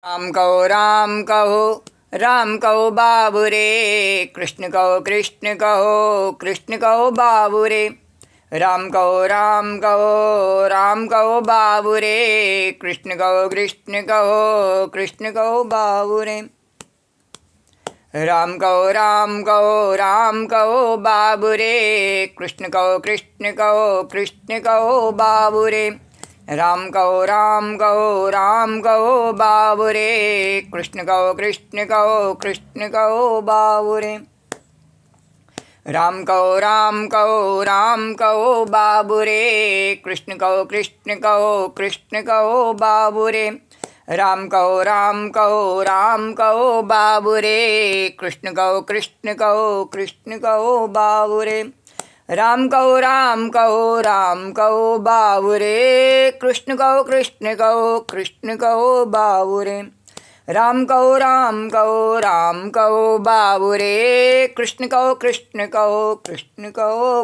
राम कहो राम कहो बाबू रे, कृष्ण कहो कृष्ण कहो बाबू रे। राम कहो राम कहो बाबू रे, कृष्ण कहो कृष्ण कहो बाबू रे। राम कहो बाबू रे, कृष्ण कहो बाबू रे। राम कहो बाबू रे, कृष्ण कहो बाबू रे। राम कहो बाबू रे, कृष्ण कहो बाबू रे। राम कहो बाबू रे, कृष्ण कहो बाबू रे। राम कहो बाबू रे, कृष्ण कहो बाबू रे। राम कहो बाबू रे, कृष्ण कहो बाबू रे। राम कहो बाबू रे, कृष्ण कहो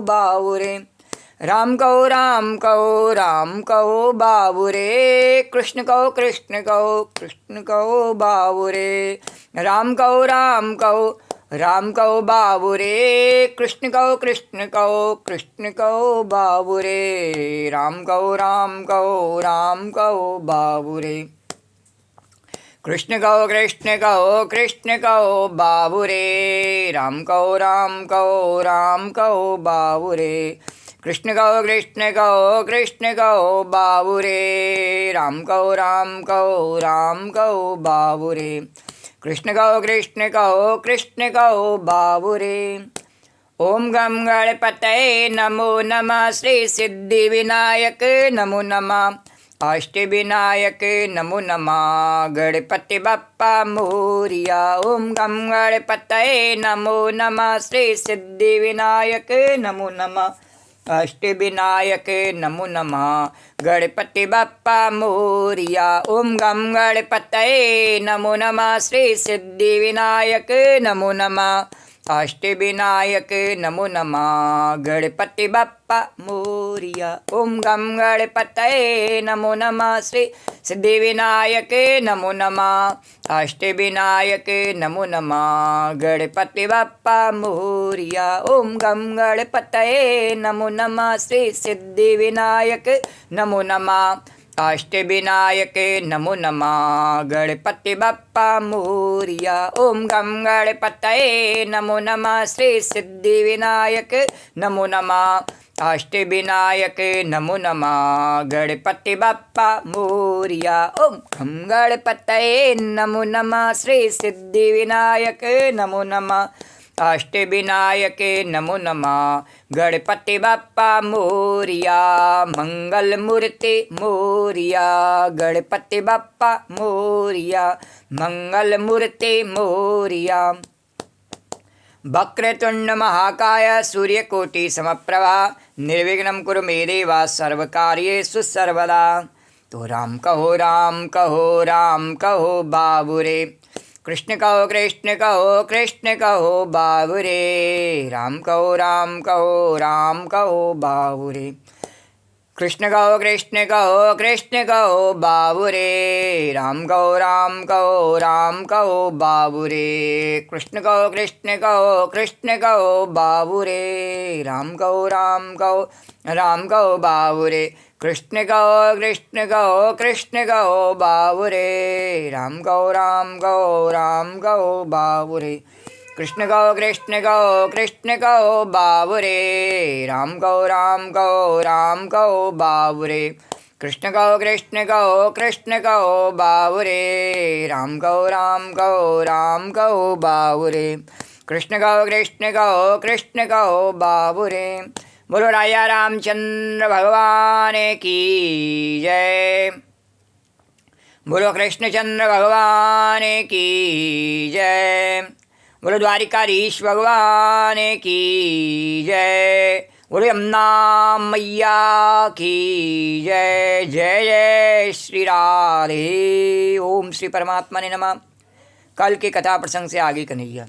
बाबू रे। राम कहो बाबू रे, कृष्ण कहो बाबू रे। राम कहो बाबू रे, कृष्ण कहो बाबू रे। राम कहो बाबू रे, कृष्ण कहो बाबू रे। राम कहो बाबू रे, कृष्ण कहो बाबू रे। ओम गम गणपतये नमो नमः, श्री सिद्धि विनायक नमो नमः, अष्टविनायक नमो नमः, गणपति बप्पा मोरिया। ओम गम गणपतये नमो नमः, श्री सिद्धि विनायक नमो नमः, अष्टविनायक नमो नमः, गणपति बप्पा मोरिया। ओम गम गणपतये नमो नमः, श्री सिद्धि विनायक नमो नमः, अष्टविनायक नमो नमः, गणपति बप्पा मोरिया। ओम गम गणपतये नमो नमः, श्री सिद्धि विनायक नमो नमः, अष्टविनायक नमो नमः, गणपति बप्पा मोरिया। ओम गम गणपतये नमो नमः, श्री सिद्धि विनायक नमो नमः, अष्टविनायक नमो नमः, गणपति बप्पा मोरिया। ओम गम गणपतये नमो नमः, श्री सिद्धि विनायक नमो नमः, अष्टविनायक नमो नमः, गणपति बप्पा मोरिया। ओम गम गणपतये नमो नमः, श्री सिद्धि विनायक नमो नमः, अष्टविनायक नमो नमः, गणपति बप्पा मोरिया। मंगल मूर्ति मोरिया, गणपति बप्पा मोरिया, मंगल मूर्ति मोरिया। वक्रतुंड महाकाय सूर्यकोटि समप्रभा, निर्विघ्नं कुरु मे देव सर्वकार्येषु सर्वदा। तो राम कहो बाबू रे, कृष्ण कहो बाबू रे। राम कहो बाबू रे, कृष्ण कहो बाबू रे। राम कहो बाबू रे, कृष्ण कहो बाबू रे। राम कहो बाबू रे, कृष्ण कहो बाबू रे। राम कहो बाबू रे, कृष्ण कहो बाबू रे। राम कहो बाबू रे, कृष्ण कहो बाबू रे। राम कहो बाबू रे, कृष्ण कहो बाबू रे। बोलो राजा रामचंद्र भगवान की जय। बोलो कृष्णचंद्र भगवान की जय। बोलो द्वारिकाधीश भगवान की जय। बोलो यमुना मैया की जय। जय जय श्री राधे। ओम श्री परमात्मा ने नमः। कल के कथा प्रसंग से आगे कन्हैया।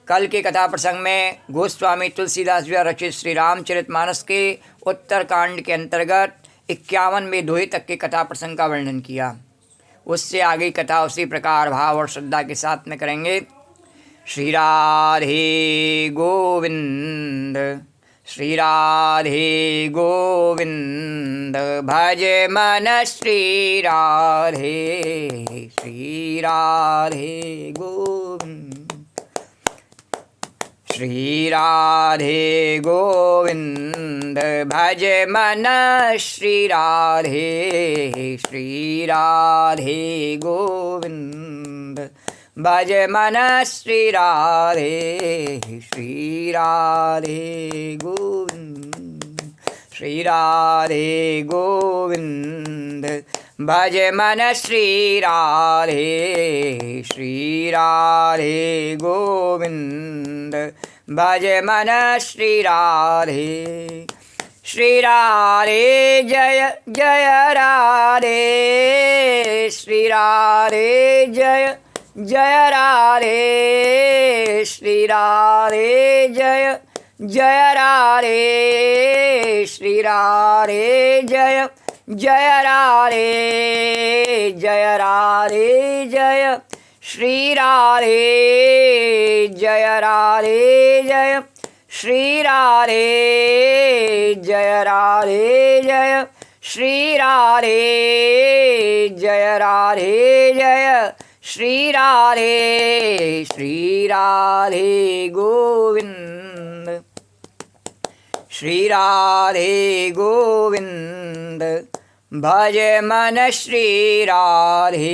कल के कथा प्रसंग में गोस्वामी तुलसीदास द्वारा रचित श्री रामचरितमानस के उत्तरकांड के अंतर्गत 51वें दोहे तक के कथा प्रसंग का वर्णन किया। उससे आगे कथा उसी प्रकार भाव और श्रद्धा के साथ में करेंगे। श्री राधे गोविंद, श्री राधे गोविंद, भज मन श्री राधे, श्री राधे गोविंद, श्री राधे गोविंद, भज मन श्री राधे, श्री राधे गोविंद, भज मन श्री राधे, श्री राधे गोविंद, श्री राधे गोविंद, भज मन श्री राधे, श्री राधे गोविंद, भज मन श्री राधे। श्री राधे जय जय राधे, श्री राधे जय जय राधे, श्री राधे जय जय राधे, श्री राधे जय जय राधे, जय राधे जय श्री राधे, जय राधे जय श्री राधे, जय राधे जय श्री राधे, जय राधे जय श्री राधे, श्री राधे गोविंद, श्री राधे गोविंद, भज मन श्री राधे।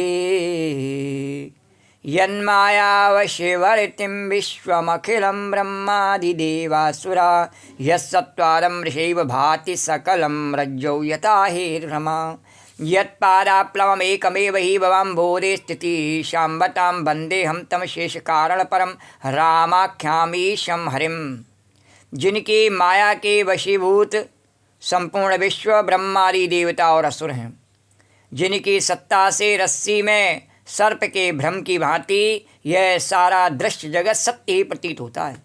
यन्मायावशिवर्तिं विश्वमखिलं ब्रह्मादिदेवासुरा, यत्सत्त्वादं ऋषैव भाति सकलं रज्जौ यथा हेर्भ्रमा, यत्पादाप्लवमेकमेव हि भवाम्भोधे स्थितिः शाम्बतां वन्देऽहं तं शेषकारणपरं रामाख्यामीशं हरिं। जिनकी माया के वशीभूत संपूर्ण विश्व ब्रह्मादि देवता और असुर हैं, जिनकी सत्ता से रस्सी में सर्प के भ्रम की भांति यह सारा दृश्य जगत सत्य ही प्रतीत होता है,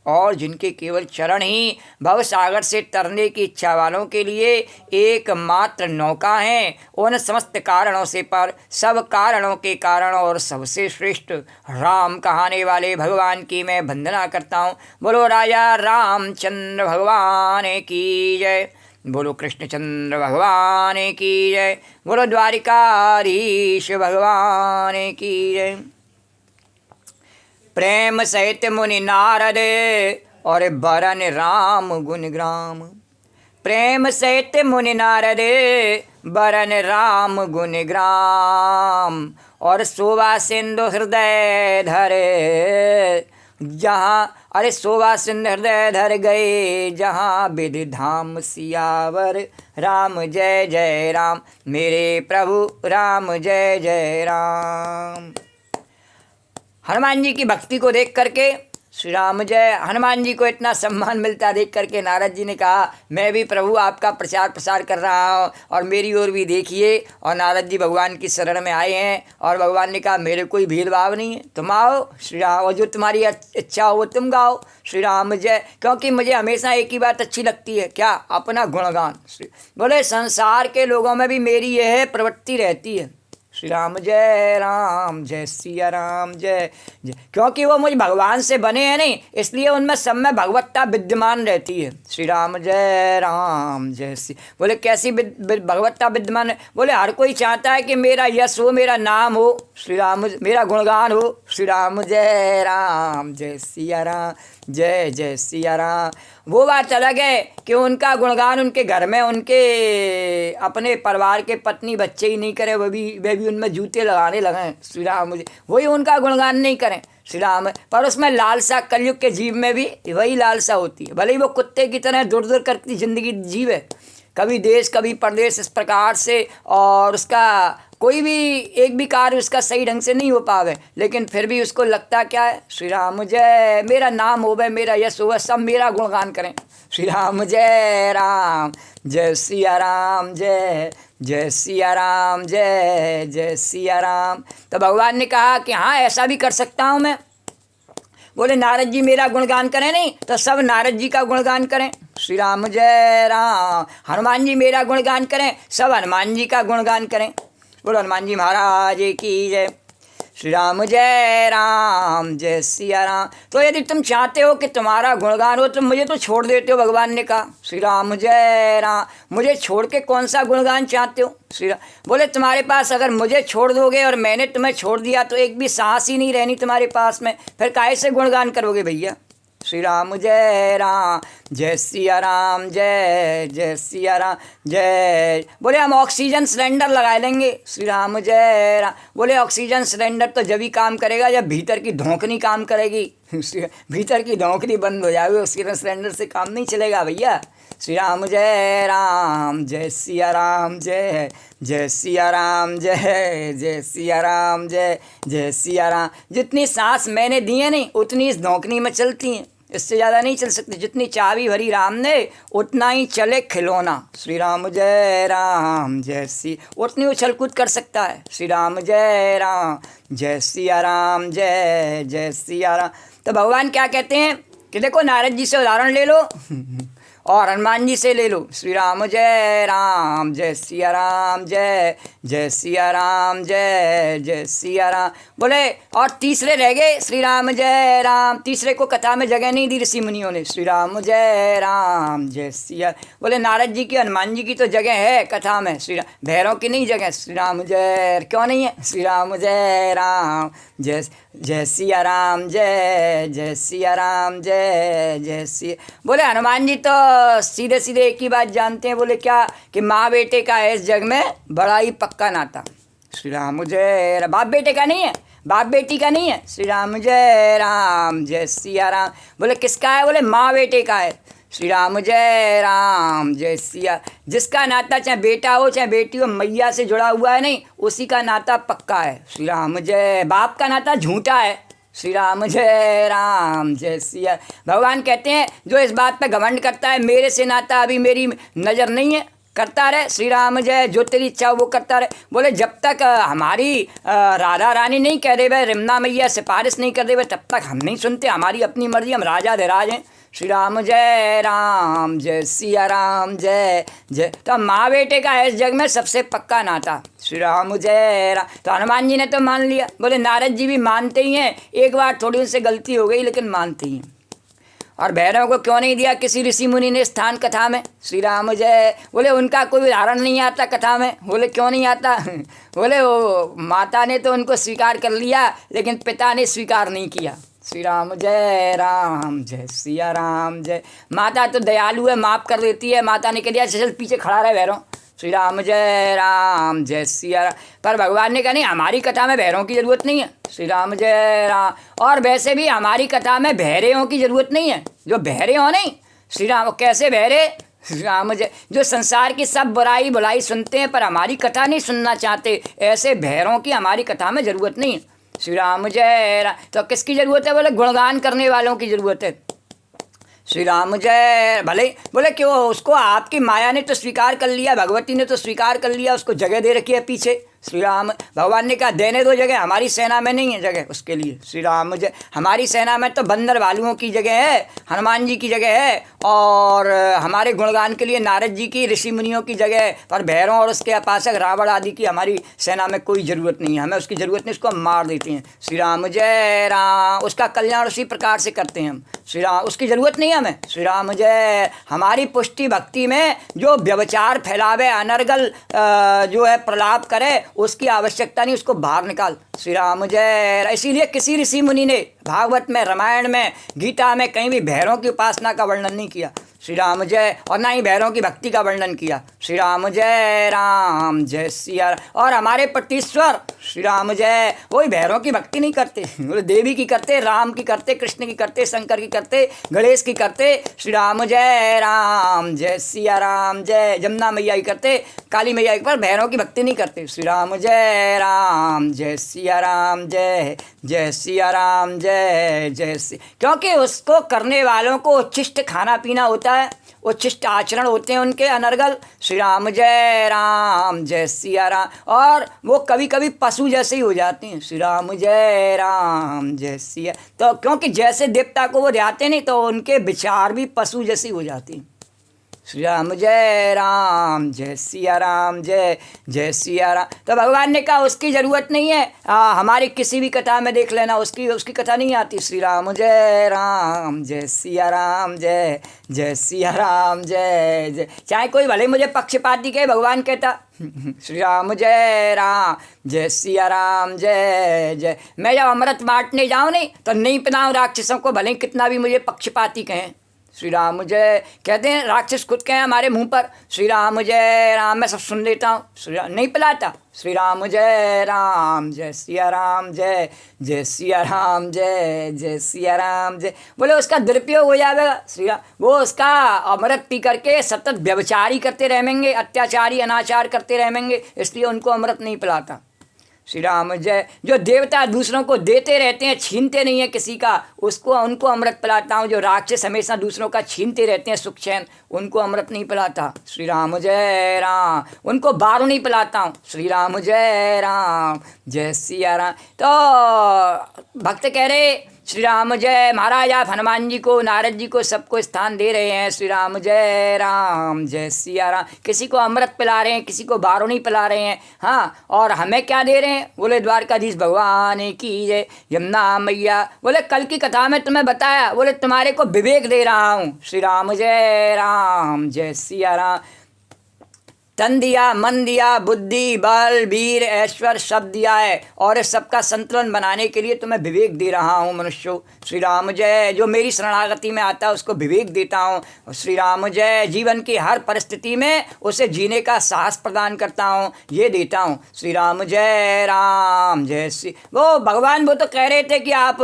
और जिनके केवल चरण ही भव सागर से तरने की इच्छा वालों के लिए एकमात्र नौका हैं, उन समस्त कारणों से पर सब कारणों के कारण और सबसे श्रेष्ठ राम कहाने वाले भगवान की मैं वंदना करता हूँ। बोलो राजा रामचंद्र भगवान की जय, बोलो कृष्णचंद्र भगवान की जय, बोलो द्वारिकाधीश भगवान की जय। प्रेम सहित मुनि नारद और बरन राम गुण ग्राम, प्रेम सहित मुनि नारद बरन राम गुण ग्राम, और शोभा सिंधु हृदय धरे जहाँ, अरे शोभा सिंधु हृदय धर गए जहाँ, विधि धाम सियावर राम जय जय राम, मेरे प्रभु राम जय जय राम। हनुमान जी की भक्ति को देख करके श्री राम जय, हनुमान जी को इतना सम्मान मिलता देख करके नारद जी ने कहा मैं भी प्रभु आपका प्रचार प्रसार कर रहा हूँ और मेरी ओर भी देखिए। और नारद जी भगवान की शरण में आए हैं और भगवान ने कहा मेरे कोई भेदभाव नहीं है, तुम आओ श्री राम, और जो तुम्हारी इच्छा हो वो तुम गाओ श्री राम जय। क्योंकि मुझे हमेशा एक ही बात अच्छी लगती है, क्या? अपना गुणगान। बोले संसार के लोगों में भी मेरी यह प्रवृत्ति रहती है, श्री राम जय सिया राम जय जय, क्योंकि वो मुझ भगवान से बने हैं नहीं, इसलिए उनमें सब में भगवत्ता विद्यमान रहती है। श्री राम जय सी। बोले कैसी भगवत्ता विद्यमान है? बोले हर कोई चाहता है कि मेरा यश हो, मेरा नाम हो, श्री राम मेरा गुणगान हो। श्री राम जय सिया राम जय जय सिया राम। वो बात अलग है कि उनका गुणगान उनके घर में उनके अपने परिवार के पत्नी बच्चे ही नहीं करें, वे भी उनमें जूते लगाने लगे श्री राम मुझे, वही उनका गुणगान नहीं करें श्री राम। पर उसमें लालसा कलयुग के जीव में भी वही लालसा होती है, भले ही वो कुत्ते की तरह दूर दूर करती जिंदगी जीव है, कभी देश कभी परदेश इस प्रकार से, और उसका कोई भी एक भी कार्य उसका सही ढंग से नहीं हो पावे, लेकिन फिर भी उसको लगता क्या है श्री राम जय, मेरा नाम होवे, मेरा यश होवे, सब मेरा गुणगान करें। श्री राम जय सिया राम जय जय सिया राम जय जय सिया राम। तो भगवान ने कहा कि हाँ ऐसा भी कर सकता हूँ मैं। बोले नारद जी मेरा गुणगान करें, नहीं तो सब नारद जी का गुणगान करें श्री राम जय राम। हनुमान जी मेरा गुणगान करें, सब हनुमान जी का गुणगान करें। बोलो हनुमान जी महाराज की जय। श्री राम जय सिया राम। तो यदि तुम चाहते हो कि तुम्हारा गुणगान हो तो मुझे तो छोड़ देते हो, भगवान ने कहा। श्री राम जय राम, मुझे छोड़ के कौन सा गुणगान चाहते हो? श्री राम बोले तुम्हारे पास अगर मुझे छोड़ दोगे और मैंने तुम्हें छोड़ दिया तो एक भी सांस ही नहीं रहनी तुम्हारे पास में, फिर काहे से गुणगान करोगे भैया। श्री राम जय सिया राम, जय सिया राम जय। बोले हम ऑक्सीजन सिलेंडर लगा लेंगे। श्री राम जय राम। बोले ऑक्सीजन सिलेंडर तो जब ही काम करेगा जब भीतर की धौंकनी काम करेगी। भीतर की धौंकनी बंद हो जाएगी, ऑक्सीजन सिलेंडर से काम नहीं चलेगा भैया। श्री राम जय सिया राम, जय सिया राम, जय सिया राम, जय सिया राम। जितनी सांस मैंने दी है नहीं उतनी इस धौंकनी में चलती हैं, इससे ज़्यादा नहीं चल सकती। जितनी चाबी भरी राम ने उतना ही चले खिलौना। श्री राम जय सी, उतनी उछल कूद कर सकता है। श्री राम जय सिया राम, जय सिया राम। तो भगवान क्या कहते हैं कि देखो नारद जी से उदाहरण ले लो और हनुमान जी से ले लो। श्री राम जय सिया राम, जय सिया राम, जय सिया राम। बोले और तीसरे रह गए श्री राम जय राम, तीसरे को कथा में जगह नहीं दी ऋषि मुनियों ने। श्री राम जय सिया। बोले नारद जी की हनुमान जी की तो जगह है कथा में, श्री राम भैरव की नहीं जगह। श्री राम जय क्यों नहीं है? श्री राम जय राम, जय सिया राम, जय सिया राम, जय सिया। बोले हनुमान जी तो सीधे सीधे एक ही बात जानते हैं। बोले क्या? कि माँ बेटे का है इस जग में बड़ा ही पक्का नाता। श्री राम जय। बाप बेटे का नहीं है, बाप बेटी का नहीं है। श्री राम जय सिया राम। बोले किसका है? बोले माँ बेटे का है। श्री राम जय सिया। जिसका नाता चाहे बेटा हो चाहे बेटी हो मैया से जुड़ा हुआ है नहीं, उसी का नाता पक्का है। श्री राम जय। बाप का नाता झूठा है। श्री राम जय सिया। भगवान कहते हैं जो इस बात पे घमंड करता है मेरे से नाता अभी मेरी नज़र नहीं है, करता रहे। श्री राम जय। जो तेरी इच्छा वो करता रहे। बोले जब तक हमारी राधा रानी नहीं कह दे, रमना मैया सिफारिश नहीं कर दे, तब तक हम नहीं सुनते। हमारी अपनी मर्जी, हम राजा धीराज हैं। श्री राम जय सिया राम, जय। तो माँ बेटे का है इस जग में सबसे पक्का नाता। श्री राम जय राम। तो हनुमान जी ने तो मान लिया। बोले नारद जी भी मानते ही हैं, एक बार थोड़ी उनसे गलती हो गई लेकिन मानते ही हैं। और भैरव को क्यों नहीं दिया किसी ऋषि मुनि ने स्थान कथा में? श्री राम जय। बोले उनका कोई उदाहरण नहीं आता कथा में। बोले क्यों नहीं आता? बोले वो माता ने तो उनको स्वीकार कर लिया लेकिन पिता ने स्वीकार नहीं किया। श्री राम जय सिया राम, जय। माता तो दयालु है, माफ़ कर देती है। माता ने कह दिया चल पीछे खड़ा रहे भैरव। श्री राम जय सिया राम। पर भगवान ने कहा नहीं, हमारी कथा में भैरवों की ज़रूरत नहीं है। श्री राम जय राम। और वैसे भी हमारी कथा में बहरेयों की ज़रूरत नहीं है। जो बहरे हो नहीं, श्री राम कैसे बहरे? श्री राम जय। जो संसार की सब बुराई भलाई सुनते हैं पर हमारी कथा नहीं सुनना चाहते, ऐसे बहरों की हमारी कथा में ज़रूरत नहीं है। श्री राम जय राम। तो किसकी ज़रूरत है? बोले गुणगान करने वालों की ज़रूरत है। श्री राम जय। भले बोले क्यों? उसको आपकी माया ने तो स्वीकार कर लिया, भगवती ने तो स्वीकार कर लिया, उसको जगह दे रखी है पीछे। श्री राम। भगवान ने कहा देने दो जगह, हमारी सेना में नहीं है जगह उसके लिए। श्री राम जय। हमारी सेना में तो बंदर भालुओं की जगह है, हनुमान जी की जगह है, और हमारे गुणगान के लिए नारद जी की ऋषि मुनियों की जगह है। पर भैरव और उसके उपासक रावण आदि की हमारी सेना में कोई ज़रूरत नहीं है, हमें उसकी ज़रूरत नहीं, उसको हम मार देते हैं। श्री राम जय राम। उसका कल्याण उसी प्रकार से करते हैं हम। श्री राम। उसकी ज़रूरत नहीं है हमें। श्री राम जय। हमारी पुष्टि भक्ति में जो व्यभिचार फैलावे, अनर्गल जो है प्रलाप करे, उसकी आवश्यकता नहीं, उसको बाहर निकाल। श्री राम जय। इसीलिए किसी ऋषि मुनि ने भागवत में, रामायण में, गीता में कहीं भी भैरवों की उपासना का वर्णन नहीं किया। श्री राम जय। और ना ही भैरवों की भक्ति का वर्णन किया। श्री राम जय सिया। और हमारे पटीश्वर श्री राम जय वही भैरवों की भक्ति नहीं करते, बोले देवी की करते, राम की करते, कृष्ण की करते, शंकर की करते, गणेश की करते। श्री राम जय सिया राम, जय। जमुना मैया की करते, काली मैया की, पर भैरवों की भक्ति नहीं करते। श्री राम जय सिया राम, जय सिया राम, जय सिया। क्योंकि उसको करने वालों को उच्छिष्ट खाना पीना होता है, उच्छिष्ट आचरण होते हैं उनके अनर्गल। श्री राम जय सिया राम। और वो कभी कभी पशु जैसे ही हो जाते हैं। श्री राम जय सिया। तो क्योंकि जैसे देवता को वो जाते नहीं तो उनके विचार भी पशु जैसे ही हो जाते हैं। श्री राम जय राम, जय सिया राम, जय जय सिया राम। तो भगवान ने कहा उसकी ज़रूरत नहीं है, हमारी किसी भी कथा में देख लेना, उसकी कथा नहीं आती। श्री राम जय राम, जय सिया राम, जय जय सिया राम, जय जय। चाहे कोई भले मुझे पक्षपाती कहे, भगवान कहता श्री राम जय राम, जय सिया राम, जय जय। मैं जब अमृत बांटने जाऊँ नहीं तो नहीं पिलाऊँ राक्षसों को, भले कितना भी मुझे पक्षपाती कहें। श्री राम जय कहते हैं, राक्षस खुद कहें हमारे मुंह पर श्री राम जय राम, मैं सब सुन लेता हूँ, श्री राम नहीं पिलाता। श्री राम जय राम, जय सिया राम, जय जय सिया राम, जय जय सिया राम, जय। बोले उसका दुरुपयोग हो जाएगा श्री राम, वो उसका अमृत पी करके सतत व्यभिचारी करते रहेंगे, अत्याचारी अनाचार करते रहेंगे, इसलिए उनको अमृत नहीं पिलाता। श्री राम जय। जो देवता दूसरों को देते रहते हैं, छीनते नहीं है किसी का, उनको अमृत पिलाता हूँ। जो राक्षस हमेशा दूसरों का छीनते रहते हैं सुख चैन, उनको अमृत नहीं पिलाता। श्री राम जय राम। उनको बारू नहीं पिलाता हूँ। श्री राम जय राम, जय सिया राम। तो भक्त कह रहे श्री राम जय। महाराज आप हनुमान जी को, नारद जी को, सबको स्थान दे रहे हैं। श्री राम जय राम, जय सिया राम। किसी को अमृत पिला रहे हैं, किसी को बारू नहीं पिला रहे हैं। हाँ, और हमें क्या दे रहे हैं? बोले द्वारकाधीश भगवान की जय, यमुना मैया। बोले कल की कथा में तुम्हें बताया, बोले तुम्हारे को विवेक दे रहा हूँ। श्री राम जय राम, जय सिया राम। तन दिया, मन दिया, बुद्धि, बल, वीर, ऐश्वर्य सब दिया है, और इस सबका संतुलन बनाने के लिए तुम्हें विवेक दे रहा हूँ मनुष्यों। श्री राम जय। जो मेरी शरणागति में आता है उसको विवेक देता हूँ। श्री राम जय। जीवन की हर परिस्थिति में उसे जीने का साहस प्रदान करता हूँ, ये देता हूँ। श्री राम जय राम, जय श्री। वो भगवान वो तो कह रहे थे कि आप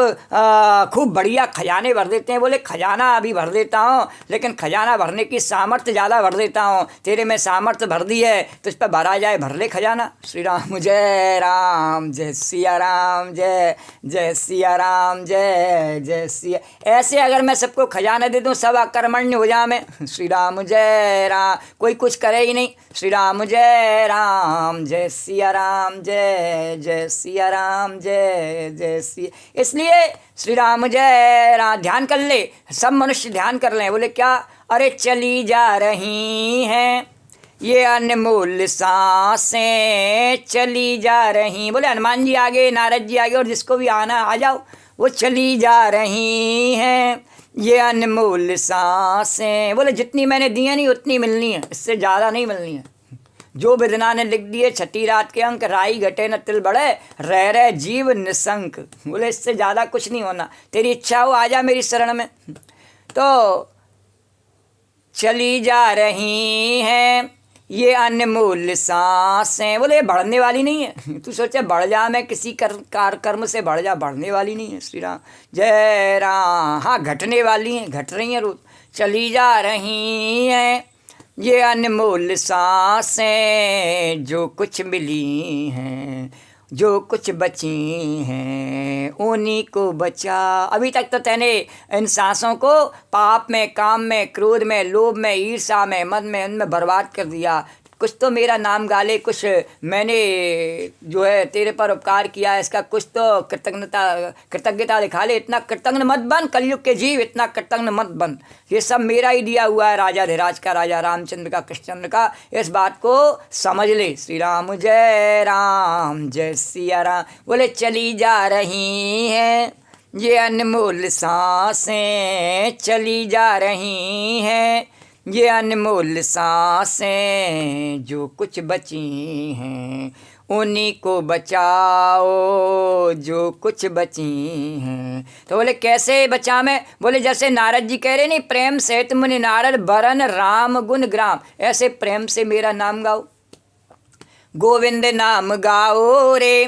खूब बढ़िया खजाने भर देते हैं। बोले खजाना अभी भर देता हूँ, लेकिन खजाना भरने की सामर्थ्य ज़्यादा भर देता हूँ। तेरे में सामर्थ्य भर दी है तो इस पर भरा जाए, भर ले खजाना। श्री राम जय राम, जय सिया राम, जय जय सिया राम, जय जय सिया। ऐसे अगर मैं सबको खजाना दे दूं, सब अकर्मण्य हो जाए मैं। श्री राम जय राम। कोई कुछ करे ही नहीं। श्री राम जय राम, जय सिया राम, जय जय सिया राम, जय जय सिया। इसलिए श्री राम जय राम ध्यान कर ले, सब मनुष्य ध्यान कर लें। बोले क्या? अरे चली जा रही हैं ये अनमोल सांसें, चली जा रही। बोले हनुमान जी आगे, नारद जी आगे, और जिसको भी आना आ जाओ। वो चली जा रही हैं ये अनमोल सांसें। बोले जितनी मैंने दी है नहीं उतनी मिलनी है, इससे ज़्यादा नहीं मिलनी है। जो विदना ने लिख दिए छठी रात के अंक, राई घटे न तिल बढ़े, रह जीव निशंक। बोले इससे ज़्यादा कुछ नहीं होना, तेरी इच्छा हो आ जा मेरी शरण में। तो चली जा रही हैं ये अनमोल सांसें। बोले बढ़ने वाली नहीं है। तू सोचे बढ़ जा, मैं किसी कर्म से बढ़ जा, बढ़ने वाली नहीं है। श्री राम जय राम। हाँ घटने वाली हैं, घट रही हैं रोज। चली जा रही हैं ये अनमोल सांसें, जो कुछ मिली हैं, जो कुछ बची हैं, उन्हीं को बचा। अभी तक तो तैने इन सांसों को पाप में, काम में, क्रोध में, लोभ में, ईर्षा में, मद में, उनमें बर्बाद कर दिया। कुछ तो मेरा नाम गाले, कुछ मैंने जो है तेरे पर उपकार किया, इसका कुछ तो कृतज्ञता दिखा ले। इतना कृतज्ञ मत बन कलयुग के जीव, इतना कृतज्ञ मत बन। ये सब मेरा ही दिया हुआ है, राजा धीराज का, राजा रामचंद्र का, कृष्णचंद्र का। इस बात को समझ ले। श्री राम जय राम, जय सिया राम। बोले चली जा रही हैं ये अनमोल सांसें, चली जा रही हैं ये अनमोल सांसें, जो कुछ बची हैं उन्हीं को बचाओ, जो कुछ बची हैं। तो बोले कैसे बचा मैं? बोले जैसे नारद जी कह रहे नहीं, प्रेम सहित मुनि नारद बरन राम गुण ग्राम, ऐसे प्रेम से मेरा नाम गाओ। गोविंद नाम गाओ रे,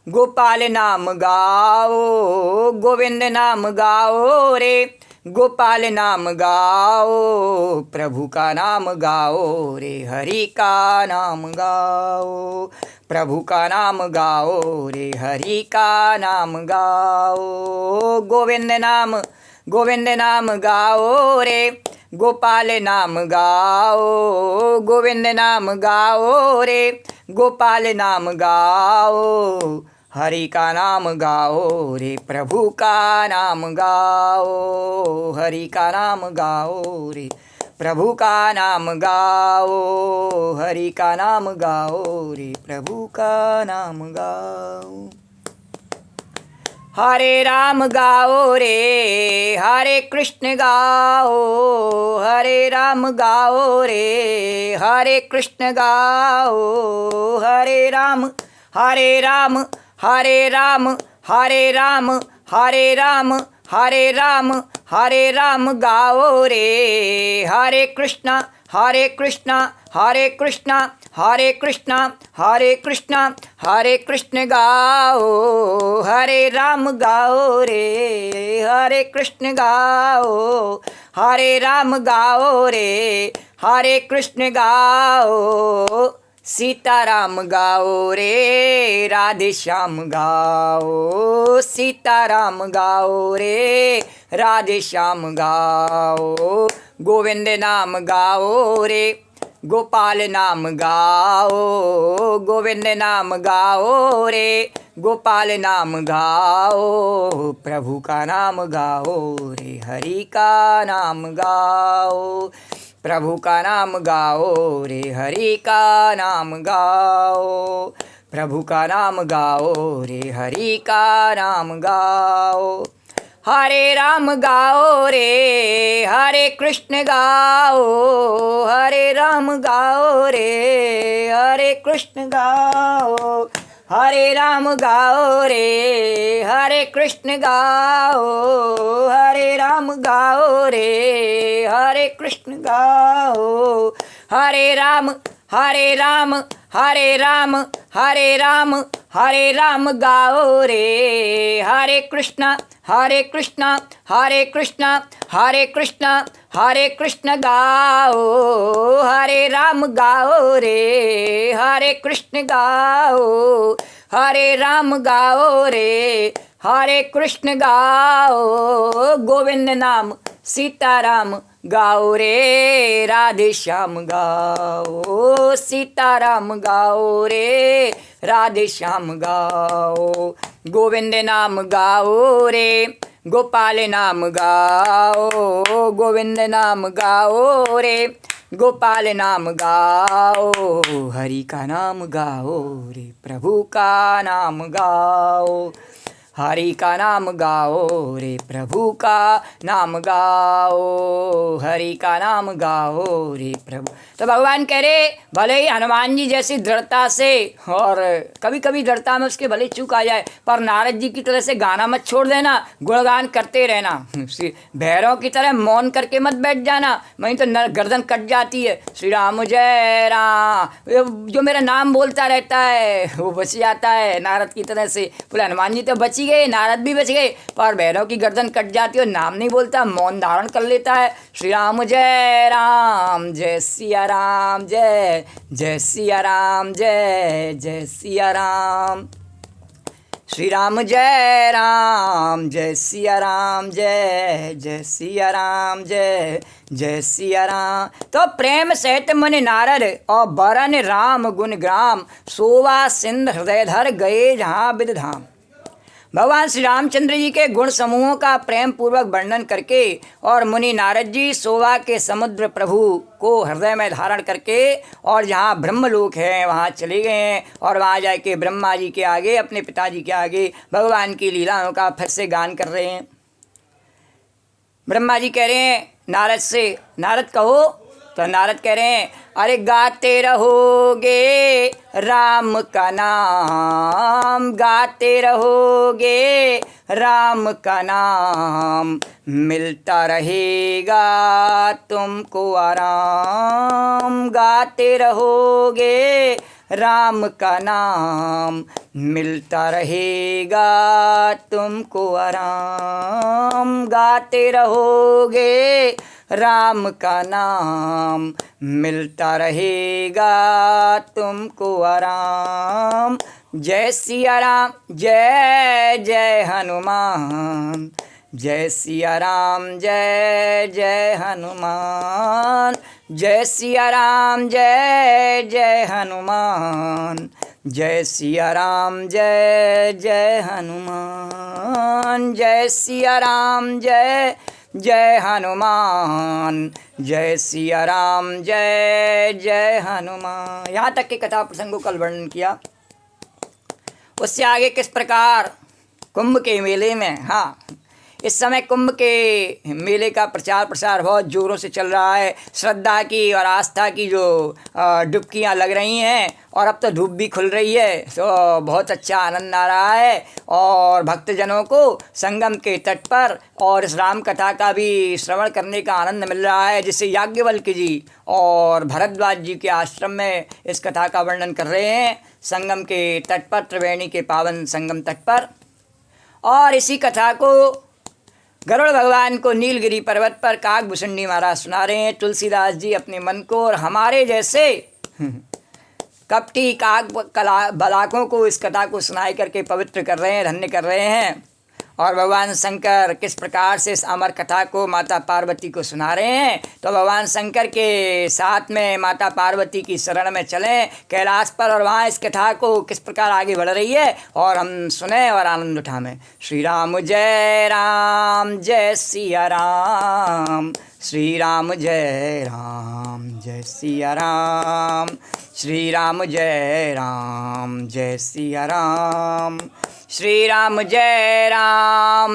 गोपाल नाम गाओ, गोविंद नाम गाओ रे, गोपाल नाम गाओ, प्रभु का नाम गाओ रे, हरि का नाम गाओ, प्रभु का नाम गाओ रे, हरि का नाम गाओ। गोविंद नाम गाओ रे, गोपाल नाम गाओ, गोविंद नाम गाओ रे, गोपाल नाम गाओ, हरि का नाम गाओ रे, प्रभु का नाम गाओ, हरि का नाम गाओ रे, प्रभु का नाम गाओ, हरि का नाम गाओ रे, प्रभु का नाम गाओ। हरे राम गाओ रे, हरे कृष्ण गाओ, हरे राम गाओ रे, हरे कृष्ण गाओ, हरे राम हरे राम हरे राम हरे राम हरे राम हरे राम हरे राम गाओ रे। हरे कृष्णा हरे कृष्णा हरे कृष्णा हरे कृष्णा हरे कृष्णा हरे कृष्ण गाओ, हरे राम गाओ रे, हरे कृष्ण गाओ, हरे राम गाओ रे, हरे कृष्ण गाओ। सीताराम गाओ रे, राधे श्याम गाओ, सीताराम गाओ रे, राधे श्याम गाओ। गोविंद नाम गाओ रे, गोपाल नाम गाओ, गोविंद नाम गाओ रे, गोपाल नाम गाओ। प्रभु का नाम गाओ रे, हरि का नाम गाओ, प्रभु का नाम गाओ रे, हरि का नाम गाओ, प्रभु का नाम गाओ रे, हरि का नाम गाओ। हरे राम गाओ रे, हरे कृष्ण गाओ, हरे राम गाओ रे, हरे कृष्ण गाओ, हरे राम गाओ रे, हरे कृष्ण गाओ, हरे राम गाओ रे, हरे कृष्ण गाओ। हरे राम हरे राम हरे राम हरे राम हरे राम गाओ रे। हरे कृष्णा हरे कृष्णा हरे कृष्णा हरे कृष्णा हरे कृष्ण गाओ, हरे राम गाओ रे, हरे कृष्ण गाओ, हरे राम गाओ रे, हरे कृष्ण गाओ। गोविंद नाम सीताराम गाओ रे, राधे श्याम गाओ, सीताराम गाओ रे, राधे श्याम गाओ। गोविंद नाम गाओ रे, गोपाल नाम गाओ, गोविंद नाम गाओ रे, गोपाल नाम गाओ। हरि का नाम गाओ रे, प्रभु का नाम गाओ, हरि का नाम गाओ रे, प्रभु का नाम गाओ, हरि का नाम गाओ रे प्रभु। तो भगवान कह रहे भले ही हनुमान जी जैसी दृढ़ता से, और कभी कभी दृढ़ता में उसके भले चूक आ जाए, पर नारद जी की तरह से गाना मत छोड़ देना, गुणगान करते रहना। भैरव की तरह मौन करके मत बैठ जाना, वहीं तो गर्दन कट जाती है। श्री राम जय राम, जो मेरा नाम बोलता रहता है वो बच जाता है नारद की तरह से। बोले हनुमान जी तो बच गए, नारद भी बच गए, पर भैरव की गर्दन कट जाती है और नाम नहीं बोलता, मौन धारण कर लेता है। श्री राम जय राम, जय सिया राम, जय जय सिया राम, जय जय सिया राम। श्री राम जय राम, जय सिया राम, जय जय सिया राम, जय जय सिया राम। तो प्रेम सहित मुनि नारद और बरन राम गुण ग्राम, सोवा सिंध हृदय धर गए जहाँ विद धाम। भगवान श्री रामचंद्र जी के गुण समूहों का प्रेम पूर्वक वर्णन करके और मुनि नारद जी सोवा के समुद्र प्रभु को हृदय में धारण करके और जहाँ ब्रह्मलोक है वहाँ चले गए हैं, और वहाँ जाके ब्रह्मा जी के आगे, अपने पिताजी के आगे भगवान की लीलाओं का फिर से गान कर रहे हैं। ब्रह्मा जी कह रहे हैं नारद से, नारद कहो, तो नारद कह रहे हैं अरे गाते रहोगे राम का नाम, गाते रहोगे राम का नाम, मिलता रहेगा तुमको आराम। गाते रहोगे राम का नाम, मिलता रहेगा तुमको आराम। गाते रहोगे राम का नाम, मिलता रहेगा तुमको आराम। जय सिया राम, जय जय हनुमान, जय सिया राम, जय जय हनुमान, जय सिया राम, जय जय हनुमान, जय सिया राम, जय जय हनुमान, जय सिया राम, जय जय हनुमान, जय सिया राम, जय जय हनुमान। यहाँ तक की कथा प्रसंग को कल वर्णन किया। उससे आगे किस प्रकार कुंभ के मेले में, हाँ, इस समय कुंभ के मेले का प्रचार प्रसार बहुत ज़ोरों से चल रहा है। श्रद्धा की और आस्था की जो डुबकियाँ लग रही हैं, और अब तो धूप भी खुल रही है, तो बहुत अच्छा आनंद आ रहा है। और भक्तजनों को संगम के तट पर और इस राम कथा का भी श्रवण करने का आनंद मिल रहा है, जिससे याज्ञवल्क्य जी और भरद्वाज जी के आश्रम में इस कथा का वर्णन कर रहे हैं, संगम के तट पर, त्रिवेणी के पावन संगम तट पर। और इसी कथा को गरुड़ भगवान को नीलगिरी पर्वत पर काकभूषणी महाराज सुना रहे हैं। तुलसीदास जी अपने मन को और हमारे जैसे कपटी बलाकों को इस कथा को सुनाई करके पवित्र कर रहे हैं, धन्य कर रहे हैं। और भगवान शंकर किस प्रकार से इस अमर कथा को माता पार्वती को सुना रहे हैं, तो भगवान शंकर के साथ में माता पार्वती की शरण में चलें कैलाश पर, और वहाँ इस कथा को किस प्रकार आगे बढ़ रही है और हम सुने और आनंद उठाएं। श्री राम जय सिया राम, श्री राम जय सिया राम, श्री राम जय सिया राम, श्री राम जय राम,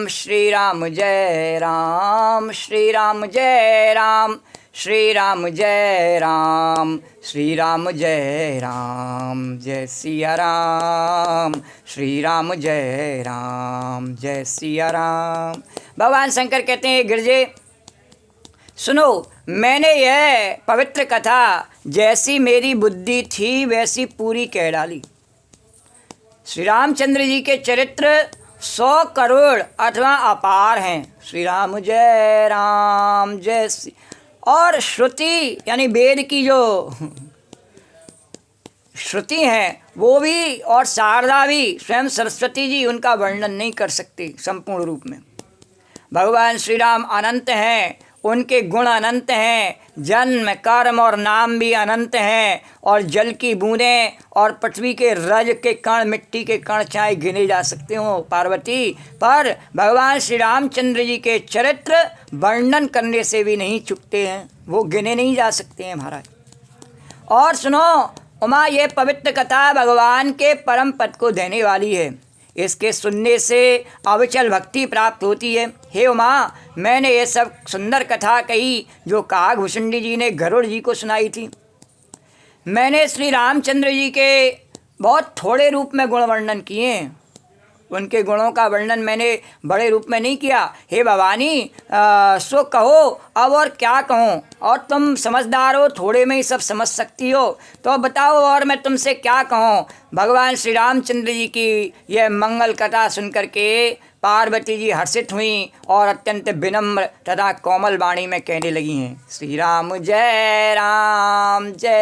श्री राम जय राम, श्री राम जय राम, श्री राम जय राम, श्री राम जय सिया राम, श्री राम जय सिया राम। भगवान शंकर कहते हैं, गिरजे सुनो, मैंने यह पवित्र कथा जैसी मेरी बुद्धि थी वैसी पूरी कह डाली। श्री रामचंद्र जी के चरित्र 100 करोड़ अथवा अपार हैं। श्री राम जय श्री, और श्रुति यानी वेद की जो श्रुति हैं वो भी, और शारदा भी, स्वयं सरस्वती जी उनका वर्णन नहीं कर सकती संपूर्ण रूप में। भगवान श्री राम अनंत हैं, उनके गुण अनंत हैं, जन्म कर्म और नाम भी अनंत हैं, और जल की बूंदें और पृथ्वी के रज के कण, मिट्टी के कण चाहे गिने जा सकते हो पार्वती, पर भगवान श्री रामचंद्र जी के चरित्र वर्णन करने से भी नहीं चुकते हैं, वो गिने नहीं जा सकते हैं महाराज। और सुनो उमा, ये पवित्र कथा भगवान के परम पद को देने वाली है, इसके सुनने से अविचल भक्ति प्राप्त होती है। हे उमा, मैंने ये सब सुंदर कथा कही जो काकभूषणी जी ने गरुड़ जी को सुनाई थी। मैंने श्री रामचंद्र जी के बहुत थोड़े रूप में गुण वर्णन किए हैं, उनके गुणों का वर्णन मैंने बड़े रूप में नहीं किया। हे भवानी, सो कहो अब और क्या कहूँ, और तुम समझदार हो, थोड़े में ही सब समझ सकती हो, तो बताओ और मैं तुमसे क्या कहूँ। भगवान श्री रामचंद्र जी की यह मंगल कथा सुनकर के पार्वती जी हर्षित हुई और अत्यंत विनम्र तथा कोमल वाणी में कहने लगी हैं, श्री राम जय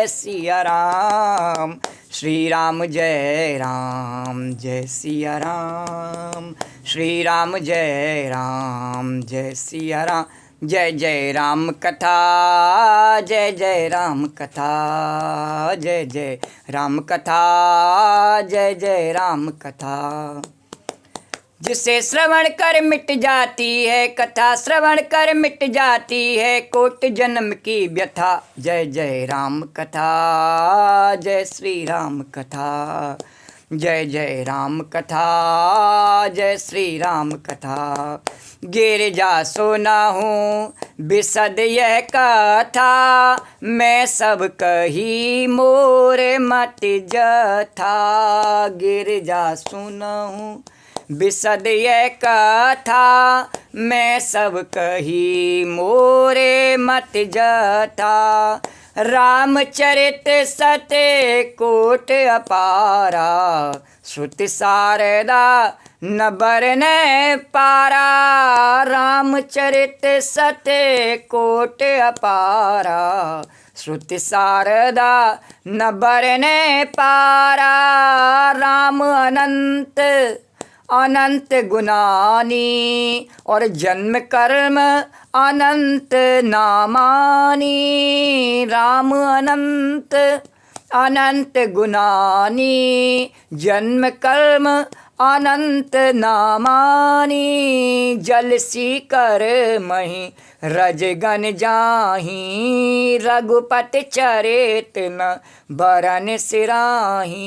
सिया राम, श्री राम जय सिया राम, श्री राम जय सिया राम। जय जय राम कथा, जय राम कथा, जय राम कथा, जय राम कथा। जिसे श्रवण कर मिट जाती है कथा, श्रवण कर मिट जाती है कोट जन्म की व्यथा। जय राम कथा, जय श्री राम कथा, जय राम कथा, जय श्री राम कथा। गिरजा सुना हूँ बिसद यह कथा, मैं सब कही मोर मत जथा। गिरजा सुना हूँ बिसद यह कथा, मैं सब कही मोरे मत जथा। रामचरित सते कोट अपारा, श्रुति शारदा न बरने पारा। रामचरित सते कोट अपारा, श्रुति शारदा न बरने पारा। राम अनंत अनंत गुणानी, और जन्म कर्म अनंत नामानी। राम अनंत अनंत गुणानी जन्म कर्म अनंत नामानी जल सी कर मही रजगन जाही रघुपति चरित न बरन सिराही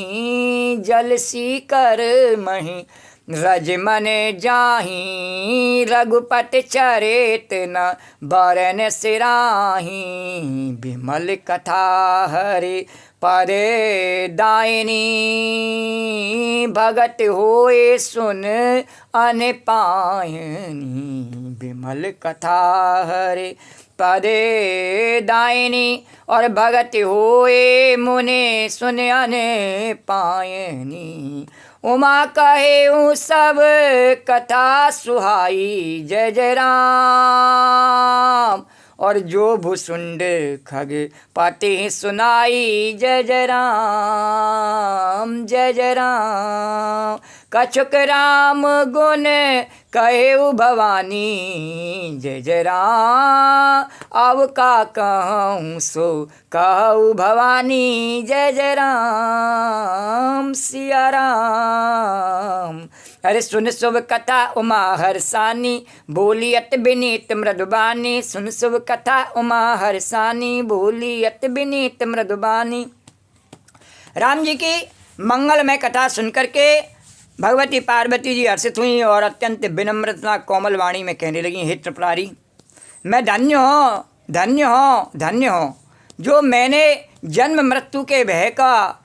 जल सी कर मही रजमन जाही रघुपति चरित न बरन सिराही विमल कथा हरि परे दायनी भगत होए सुन अन पायनी विमल कथा हरे पदे दायनी और भगत होए मुने सुन अन पायनी उमा कहे सब कथा सुहाई जय जय राम और जो भुसुंड खग पाते सुनाई जय जय राम जय जय राम कछुक राम गुण कहे भवानी जय जय राम अब का कहूँ सो कहू भवानी जय जय राम सिया राम अरे सुन शुभ कथा उमा हरसानी बोली अत विनीत मृदुबानी सुन शुभ कथा उमा हरसानी बोली अत विनीत मृदुबानी। राम जी की मंगलमय कथा सुनकर के भगवती पार्वती जी हर्षित हुई और अत्यंत विनम्रता कोमल वाणी में कहने लगी, हे त्रिपुरारी मैं धन्य हूँ धन्य हूँ धन्य हूँ जो मैंने जन्म मृत्यु के भय का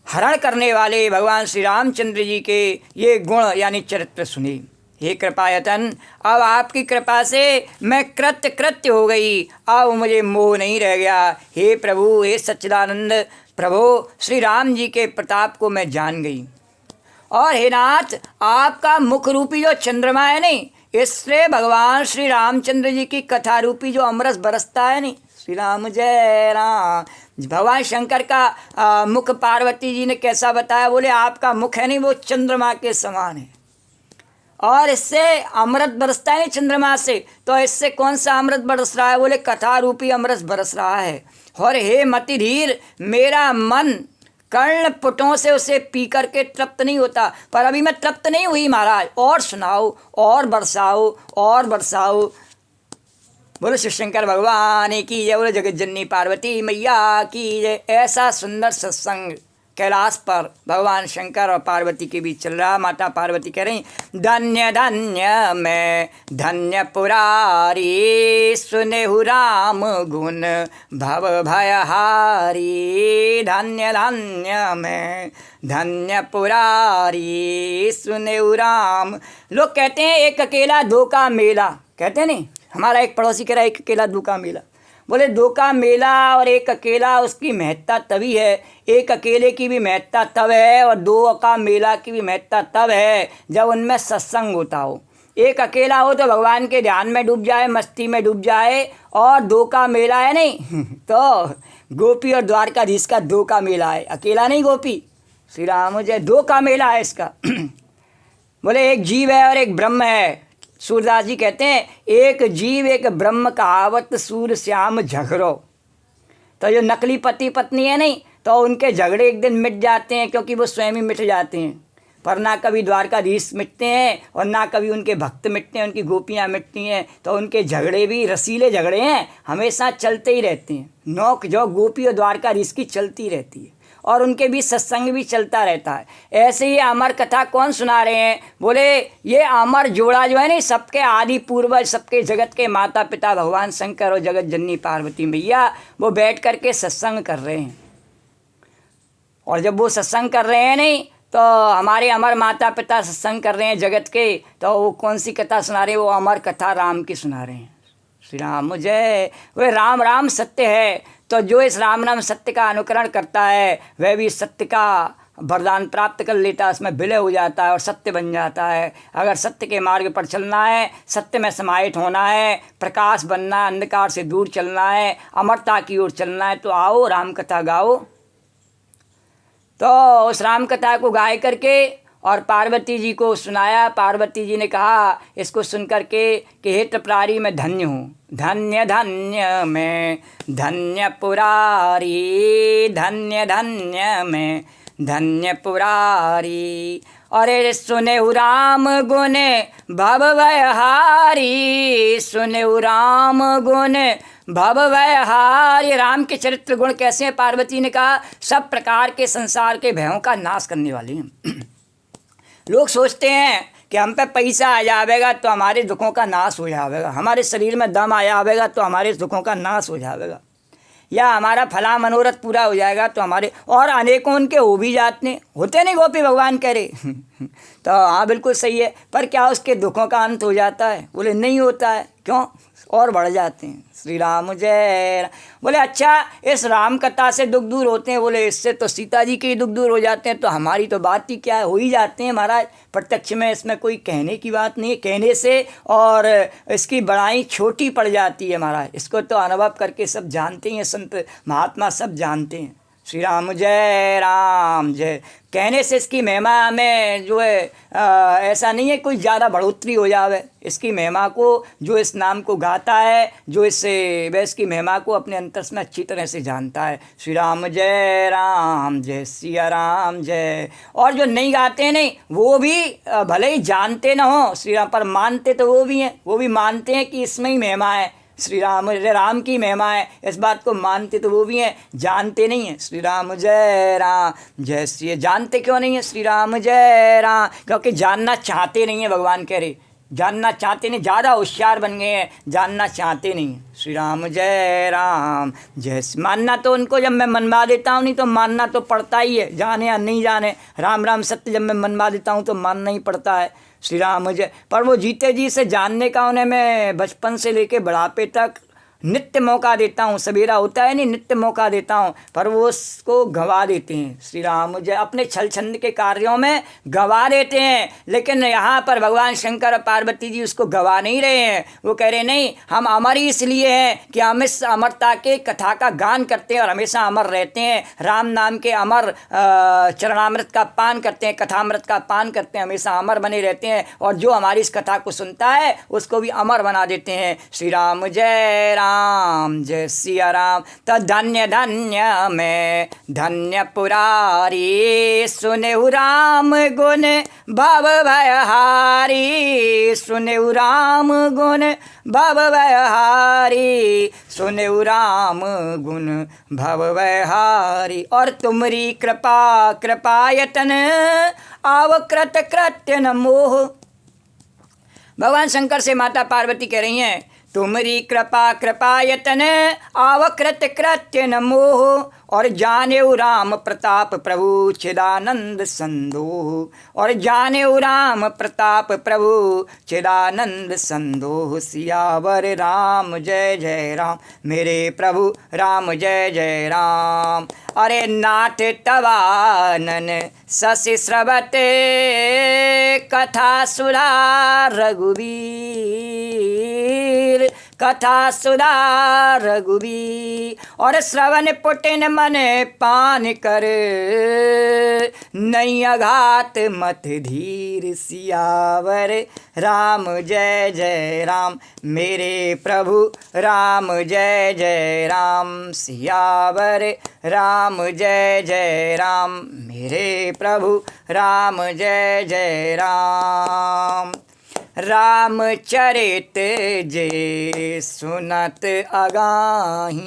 हरण करने वाले भगवान श्री रामचंद्र जी के ये गुण यानी चरित्र सुने। हे कृपायतन अब आपकी कृपा से मैं कृत्य हो गई, अब मुझे मोह नहीं रह गया। हे प्रभु हे सच्चिदानंद प्रभु श्री राम जी के प्रताप को मैं जान गई। और हे नाथ आपका मुख रूपी जो चंद्रमा है नहीं, इससे भगवान श्री रामचंद्र जी की कथा रूपी जो अमृत बरसता है नहीं। श्री राम जय राम। भगवान शंकर का मुख पार्वती जी ने कैसा बताया, बोले आपका मुख है नहीं वो चंद्रमा के समान है और इससे अमृत बरसता है नहीं चंद्रमा से, तो इससे कौन सा अमृत बरस रहा है, बोले कथा रूपी अमृत बरस रहा है। और हे मति धीर मेरा मन कर्ण पुटों से उसे पी करके तृप्त नहीं होता, पर अभी मैं तृप्त नहीं हुई महाराज, और सुनाओ और बरसाओ और बरसाओ। बोलो शिव शंकर भगवान की जय, बोलो जगत जननी पार्वती मैया की जय। ऐसा सुंदर सत्संग कैलाश पर भगवान शंकर और पार्वती के बीच चल रहा। माता पार्वती कह रही, धन्य धन्य मैं धन्य पुरारी सुनेहु राम गुण भव भयहारी। धन्य धन्य मैं धन्य पुरारी सुनेहु राम। लोग कहते हैं एक अकेला दो का मेला, कहते हैं नहीं, हमारा एक पड़ोसी कह रहा है एक अकेला दो का मेला। बोले दो का मेला और एक अकेला उसकी महत्ता तभी है, एक अकेले की भी महत्ता तब है और दो का मेला की भी महत्ता तब है जब उनमें सत्संग होता हो। एक अकेला हो तो भगवान के ध्यान में डूब जाए, मस्ती में डूब जाए, और दो का मेला है नहीं तो गोपी और द्वारकाधीश का दो का मेला है, अकेला नहीं गोपी। श्री राम जय, दो का मेला है इसका। बोले एक जीव है और एक ब्रह्म है। सूरदास जी कहते हैं एक जीव एक ब्रह्म कहावत सूर श्याम झगड़ो। तो जो नकली पति पत्नी है नहीं, तो उनके झगड़े एक दिन मिट जाते हैं क्योंकि वो स्वयं ही मिट जाते हैं, पर ना कभी द्वारकाधीश मिटते हैं और ना कभी उनके भक्त मिटते हैं, उनकी गोपियाँ मिटती हैं। तो उनके झगड़े भी रसीले झगड़े हैं, हमेशा चलते ही रहते हैं। नौक जो गोपी और द्वारकाधीश की चलती रहती है और उनके बीच सत्संग भी चलता रहता है। ऐसे ही अमर कथा कौन सुना रहे हैं, बोले ये अमर जोड़ा जो है ना, सबके आदि पूर्वज, सबके जगत के माता पिता भगवान शंकर और जगत जननी पार्वती मैया, वो बैठ कर के सत्संग कर रहे हैं। और जब वो सत्संग कर रहे हैं नहीं, तो हमारे अमर माता पिता सत्संग कर रहे हैं जगत के, तो वो कौन सी कथा सुना रहे हैं, वो अमर कथा राम की सुना रहे हैं। श्री राम जय। वे राम राम सत्य है, तो जो इस राम नाम सत्य का अनुकरण करता है वह भी सत्य का वरदान प्राप्त कर लेता है, उसमें विलय हो जाता है और सत्य बन जाता है। अगर सत्य के मार्ग पर चलना है, सत्य में समाहित होना है, प्रकाश बनना है, अंधकार से दूर चलना है, अमरता की ओर चलना है, तो आओ राम कथा गाओ। तो उस राम कथा को गाय करके और पार्वती जी को सुनाया। पार्वती जी ने कहा इसको सुन कर के कि हे त्रिपुरारी मैं धन्य हूँ, धन्य धन्य मैं धन्य पुरारी, धन्य धन्य मैं धन्य पुरारी। अरे सुनेउ राम गुण भवभयहारी, सुनेउ राम गुण भवभयहारी। राम के चरित्र गुण कैसे हैं? पार्वती ने कहा सब प्रकार के संसार के भयों का नाश करने वाली हैं। लोग सोचते हैं कि हम पे पैसा आ जाएगा तो हमारे दुखों का नाश हो जाएगा, हमारे शरीर में दम आ जाएगा तो हमारे दुखों का नाश हो जाएगा, या हमारा फला मनोरथ पूरा हो जाएगा तो हमारे, और अनेकों उनके हो भी जाते हैं, होते नहीं गोपी भगवान कह रहे तो हाँ बिल्कुल सही है, पर क्या उसके दुखों का अंत हो जाता है? बोले नहीं होता है। क्यों? और बढ़ जाते हैं। श्री राम जय राम। बोले अच्छा इस राम कथा से दुख दूर होते हैं? बोले इससे तो सीता जी के ही दुख दूर हो जाते हैं, तो हमारी तो बात ही क्या है, हो ही जाते हैं महाराज प्रत्यक्ष में। इसमें कोई कहने की बात नहीं है, कहने से और इसकी बड़ाई छोटी पड़ जाती है महाराज। इसको तो अनुभव करके सब जानते हैं, संत महात्मा सब जानते हैं। श्री राम जय राम जय। कहने से इसकी महिमा में जो है ऐसा नहीं है कोई ज़्यादा बढ़ोतरी हो जावे। इसकी महिमा को जो इस नाम को गाता है, जो इससे वह इसकी महिमा को अपने अंतस में अच्छी तरह से जानता है। श्री राम जय सिया राम जय। और जो नहीं गाते नहीं वो भी भले ही जानते ना हो श्री राम, पर मानते तो वो भी हैं, वो भी मानते हैं कि इसमें ही महिमा है, श्री राम की महिमा है, इस बात को मानते तो वो भी हैं, जानते नहीं हैं। श्री राम जय श्री। जानते क्यों नहीं है? श्री राम जय राम, क्योंकि जानना चाहते नहीं है। भगवान कह रहे जानना चाहते नहीं, ज़्यादा होशियार बन गए हैं, जानना चाहते नहीं। श्री राम जय। मानना तो उनको जब मैं मनवा देता हूँ, नहीं तो मानना तो पड़ता ही है, जाने या नहीं जाने। राम राम सत्य जब मैं मनवा देता हूँ तो मानना ही पड़ता है। श्री राम जय। पर वो जीते जी से जानने का उन्हें मैं बचपन से लेके बुढ़ापे तक नित्य मौका देता हूँ। सवेरा होता है नहीं, नित्य मौका देता हूँ, पर वो उसको गंवा देते हैं। श्री राम जय। अपने छल छंद के कार्यों में गंवा देते हैं, लेकिन यहाँ पर भगवान शंकर और पार्वती जी उसको गंवा नहीं रहे हैं। वो कह रहे नहीं, हम अमर ही इसलिए हैं कि हम इस अमरता के कथा का गान करते हैं और हमेशा अमर रहते हैं। राम नाम के अमर चरणामृत का पान करते हैं, कथामृत का पान करते हैं, हमेशा अमर बने रहते हैं। और जो हमारी इस कथा को सुनता है उसको भी अमर बना देते हैं। श्री राम जय राम जय सिया राम। तो धन्य धन्य मैं धन्य पुरारी, सुनेउ राम गुण भव भयहारी, सुनेउ राम गुण भव भयहारी, सुनेउ राम गुण भव भयहारी। और तुमरी कृपा कृपायतन आवकृत कृत्य न मोह। भगवान शंकर से माता पार्वती कह रही हैं तुमरी कृपा कृपायतन आवकृत कृत्य न मोह। और जानेउ राम प्रताप प्रभु चिदानंद संदोह। और जानेउ राम प्रताप प्रभु चिदानंद संदोह। सियावर राम जय राम, मेरे प्रभु राम जय राम। अरे नाथ तवानन शशि श्रवते कथा सुधा रघुवीर, कथा सुधा रघुवीर। और श्रवण पुटिन मन पान कर, नहीं अघात मत धीर। सियावर राम जय राम, मेरे प्रभु राम जय राम। सियावर राम जय राम, मेरे प्रभु राम जय राम। रामचरित जे सुनत अगाही,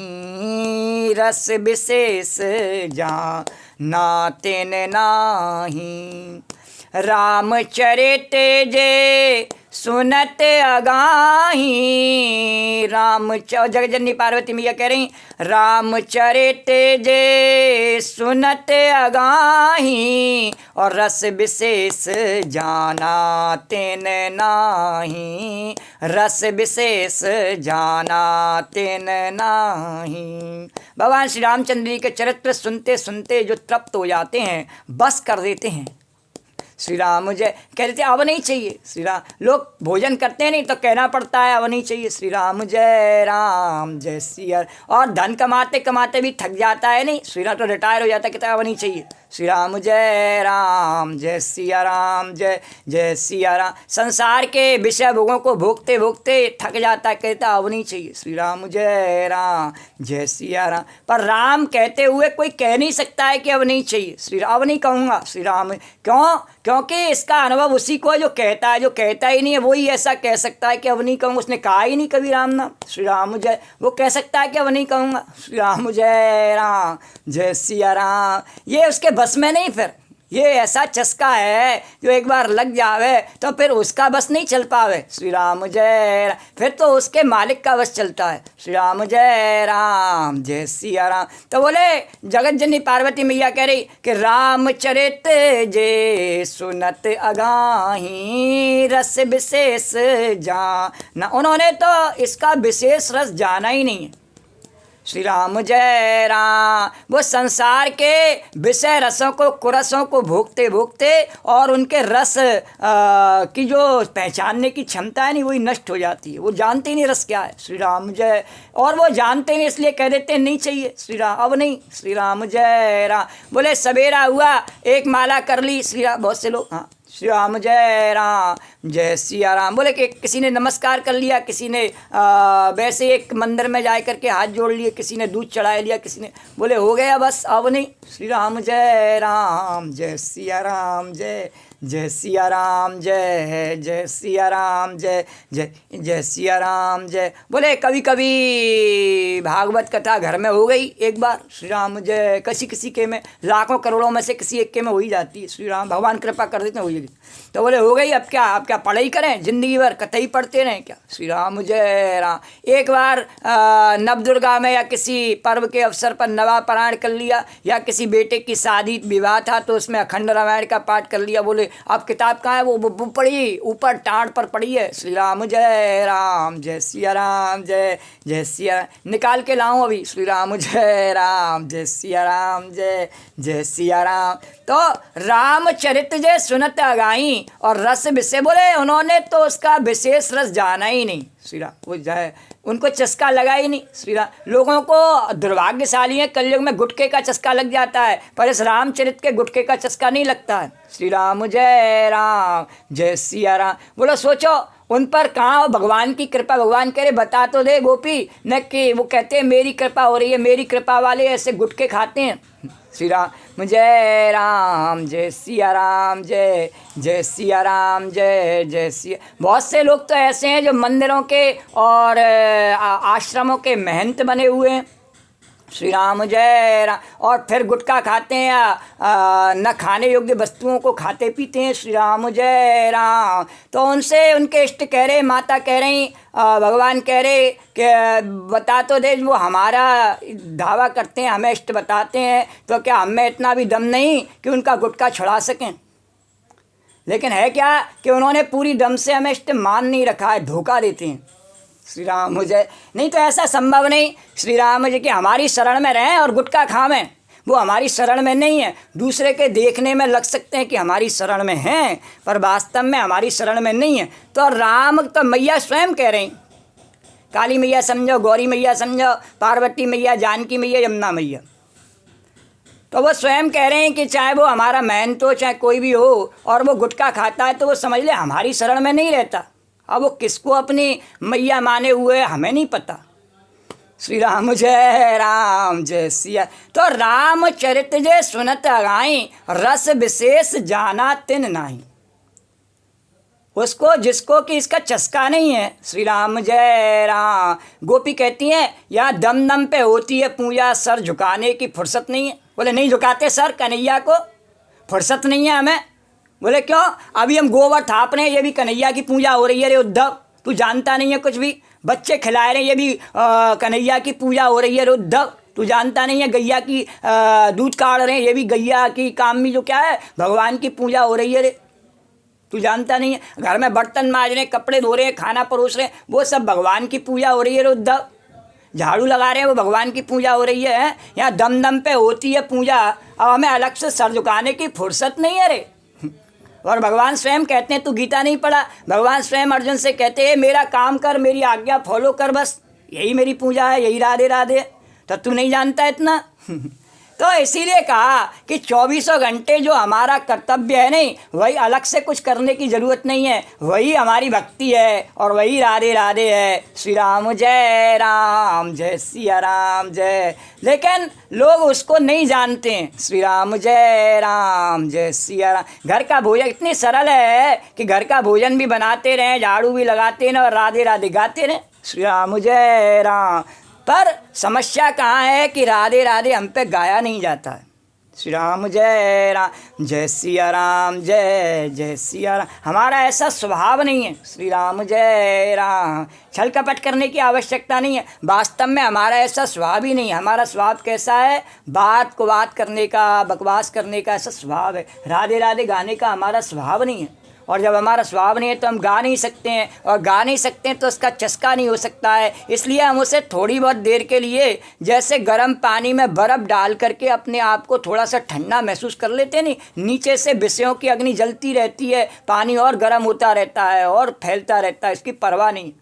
रस विशेष जाना तिन नाही। रामचरित जे सुनत अगाही, जगजननी पार्वती मैया कह रही रामचरित जे सुनत अगाही, और रस विशेष जाना तिन नाही, रस विशेष जाना तिन नाही। भगवान श्री रामचंद्र जी के चरित्र सुनते सुनते जो तृप्त हो जाते हैं, बस कर देते हैं। श्री राम जय कहते थे अब नहीं चाहिए। श्री राम, लोग भोजन करते नहीं तो कहना पड़ता है अब नहीं चाहिए। श्री राम जय सिया। और धन कमाते कमाते भी थक जाता है नहीं, श्री राम तो रिटायर हो जाता है, कहता है अब नहीं चाहिए। श्री राम जय राम, जय सिया राम, जय जय सिया राम। संसार के विषय भोगों को भोगते भोगते थक जाता, कहता अब नहीं चाहिए। श्री राम जय राम, जय सिया राम। पर राम कहते हुए कोई कह नहीं सकता है कि अब नहीं चाहिए। श्री राम नहीं कहूँगा श्री राम, क्यों? क्योंकि इसका अनुभव उसी को जो कहता है, जो कहता ही नहीं है वही ऐसा कह सकता है कि अब नहीं कहूँगा। उसने कहा ही नहीं कभी राम नाम, श्री राम जय, वो कह सकता है कि अब नहीं कहूँगा। श्री राम जय राम, जय सिया राम। ये उसके बस में नहीं। फिर ये ऐसा चस्का है जो एक बार लग जावे तो फिर उसका बस नहीं चल पावे। श्री राम जय राम, फिर तो उसके मालिक का बस चलता है। श्री राम जय राम, जय सिया राम। तो बोले जगत जननी पार्वती मैया कह रही कि रामचरित जे सुनत अगाही रस विशेष जाना। उन्होंने तो इसका विशेष रस जाना ही नहीं है। श्री राम जय राम। वो संसार के विषय रसों को, कुरसों को भोगते भोगते और उनके रस की जो पहचानने की क्षमता है नहीं, वही नष्ट हो जाती है। वो जानते ही नहीं रस क्या है। श्री राम जय, और वो जानते नहीं इसलिए कह देते नहीं चाहिए श्री राम, अब नहीं। श्री राम जय राम। बोले सवेरा हुआ, एक माला कर ली श्री राम, बहुत से लोग, हाँ श्री राम जय राम, जय सिया राम। बोले कि किसी ने नमस्कार कर लिया, किसी ने वैसे एक मंदिर में जा कर के हाथ जोड़ लिए, किसी ने दूध चढ़ा लिया, किसी ने, बोले हो गया बस अब नहीं। श्री राम जय राम, जय सिया राम, जय जय सिया राम, जय जय सिया राम, जय जय जय सिया राम, जय। बोले कभी कभी भागवत कथा घर में हो गई एक बार, श्री राम जय, किसी किसी के में, लाखों करोड़ों में से किसी एक के में हो ही जाती है। श्री राम भगवान कृपा कर देते हैं, हो जाएगी। तो बोले हो गई, अब क्या पढ़ाई करें, जिंदगी भर कथा ही पढ़ते रहें क्या? श्री राम जय राम। एक बार नवदुर्गा में या किसी पर्व के अवसर पर नवा पारायण कर लिया, या किसी बेटे की शादी विवाह था तो उसमें अखंड रामायण का पाठ कर लिया। बोले अब किताब कहाँ है, वो पड़ी ऊपर टाँट पर पड़ी है। श्री राम जय राम, जय सिया राम, जय जय सिया, निकाल के लाऊं अभी। श्री राम जय राम, जय सिया राम, जय जय सिया राम। तो रामचरित जय सुनत अगाई, और रस विषय, बोले उन्होंने तो उसका विशेष रस जाना ही नहीं। श्री राम, वो जाए उनको चस्का लगा ही नहीं। श्री राम, लोगों को दुर्भाग्यशाली है, कलयुग में गुटखे का चस्का लग जाता है, पर इस रामचरित के गुटखे का चस्का नहीं लगता है। श्री राम जय राम, जय सिया राम। बोलो सोचो उन पर कहाँ भगवान की कृपा। भगवान कह रहे बता तो दे गोपी, न कि वो कहते हैं मेरी कृपा हो रही है, मेरी कृपा वाले ऐसे गुटखे खाते हैं। श्री राम जय राम, जय सिया राम, जय जय सिया राम, जय जय सिया। बहुत से लोग तो ऐसे हैं जो मंदिरों के और आश्रमों के महंत बने हुए हैं। श्री राम जय राम, और फिर गुटखा खाते हैं या न खाने योग्य वस्तुओं को खाते पीते हैं। श्री राम जय राम। तो उनसे उनके इष्ट कह रहे, माता कह रही, भगवान कह रहे कि बता तो दे, वो हमारा दावा करते हैं, हमें इष्ट बताते हैं, तो क्या हमें इतना भी दम नहीं कि उनका गुटखा छुड़ा सकें? लेकिन है क्या कि उन्होंने पूरी दम से हमें इष्ट मान नहीं रखा है, धोखा देते हैं। श्री राम जय, नहीं तो ऐसा संभव नहीं। श्री राम जी कि हमारी शरण में रहें और गुटखा खावें, वो हमारी शरण में नहीं है। दूसरे के देखने में लग सकते हैं कि हमारी शरण में हैं, पर वास्तव में हमारी शरण में नहीं है। तो राम तो मैया स्वयं कह रही, काली मैया समझो, गौरी मैया समझो, पार्वती मैया, जानकी मैया, यमुना मैया, तो वो स्वयं कह रहे हैं कि चाहे वो हमारा महंत हो, चाहे कोई भी हो, और वो गुटखा खाता है तो वो समझ ले हमारी शरण में नहीं रहता। अब वो किसको अपनी मैया माने हुए हमें नहीं पता। श्री राम जय राम, जय सिया। तो रामचरित जय सुनत अगाई, रस विशेष जाना तिन नाही। उसको जिसको कि इसका चस्का नहीं है। श्री राम जय राम। गोपी कहती हैं या दम दम पे होती है पूजा, सर झुकाने की फुर्सत नहीं है। बोले नहीं झुकाते सर, कन्हैया को फुर्सत नहीं है हमें। बोले क्यों? अभी हम गोबर थाप रहे हैं, ये भी कन्हैया की पूजा हो रही है। रे उद्धव, तू जानता नहीं है कुछ भी। बच्चे खिलाए रहे, ये भी कन्हैया की पूजा हो रही है। रे उद्धव, तू जानता नहीं है। गैया की दूध काढ़ रहे हैं, ये भी गैया की काम में जो क्या है, भगवान की पूजा हो रही है। रे तू जानता नहीं है। घर में बर्तन मांज रहे, कपड़े धो रहे हैं, खाना परोस रहे हैं, वो सब भगवान की पूजा हो रही है। रे उद्धव, झाड़ू लगा रहे हैं, वो भगवान की पूजा हो रही है। यहाँ दम दम पे होती है पूजा, अब हमें अलग से सर झुकाने की फुर्सत नहीं है। रे और भगवान स्वयं कहते हैं, तू गीता नहीं पढ़ा, भगवान स्वयं अर्जुन से कहते हैं मेरा काम कर, मेरी आज्ञा फॉलो कर, बस यही मेरी पूजा है, यही राधे राधे। तो तू नहीं जानता इतना। तो इसीलिए कहा कि 24 घंटे जो हमारा कर्तव्य है नहीं, वही अलग से कुछ करने की ज़रूरत नहीं है, वही हमारी भक्ति है और वही राधे राधे है। श्री राम जय सिया राम जय। लेकिन लोग उसको नहीं जानते हैं। श्री राम जय सिया राम। घर का भोजन इतनी सरल है कि घर का भोजन भी बनाते रहें, झाड़ू भी लगाते रहें और राधे राधे गाते रहें, श्री राम जय राम। पर समस्या कहाँ है कि राधे राधे हम पे गाया नहीं जाता है। श्री राम जय सिया राम जय सिया राम। हमारा ऐसा स्वभाव नहीं है। श्री राम जय राम। छल कपट करने की आवश्यकता नहीं है। वास्तव में हमारा ऐसा स्वभाव ही नहीं है। हमारा स्वभाव कैसा है? बात को बात करने का, बकवास करने का ऐसा स्वभाव है। राधे राधे गाने का हमारा स्वभाव नहीं है। और जब हमारा स्वभाव नहीं है तो हम गा नहीं सकते हैं, और गा नहीं सकते हैं तो उसका चस्का नहीं हो सकता है। इसलिए हम उसे थोड़ी बहुत देर के लिए जैसे गर्म पानी में बर्फ़ डाल करके अपने आप को थोड़ा सा ठंडा महसूस कर लेते हैं। नहीं, नीचे से विषयों की अग्नि जलती रहती है, पानी और गर्म होता रहता है और फैलता रहता है, इसकी परवाह नहीं।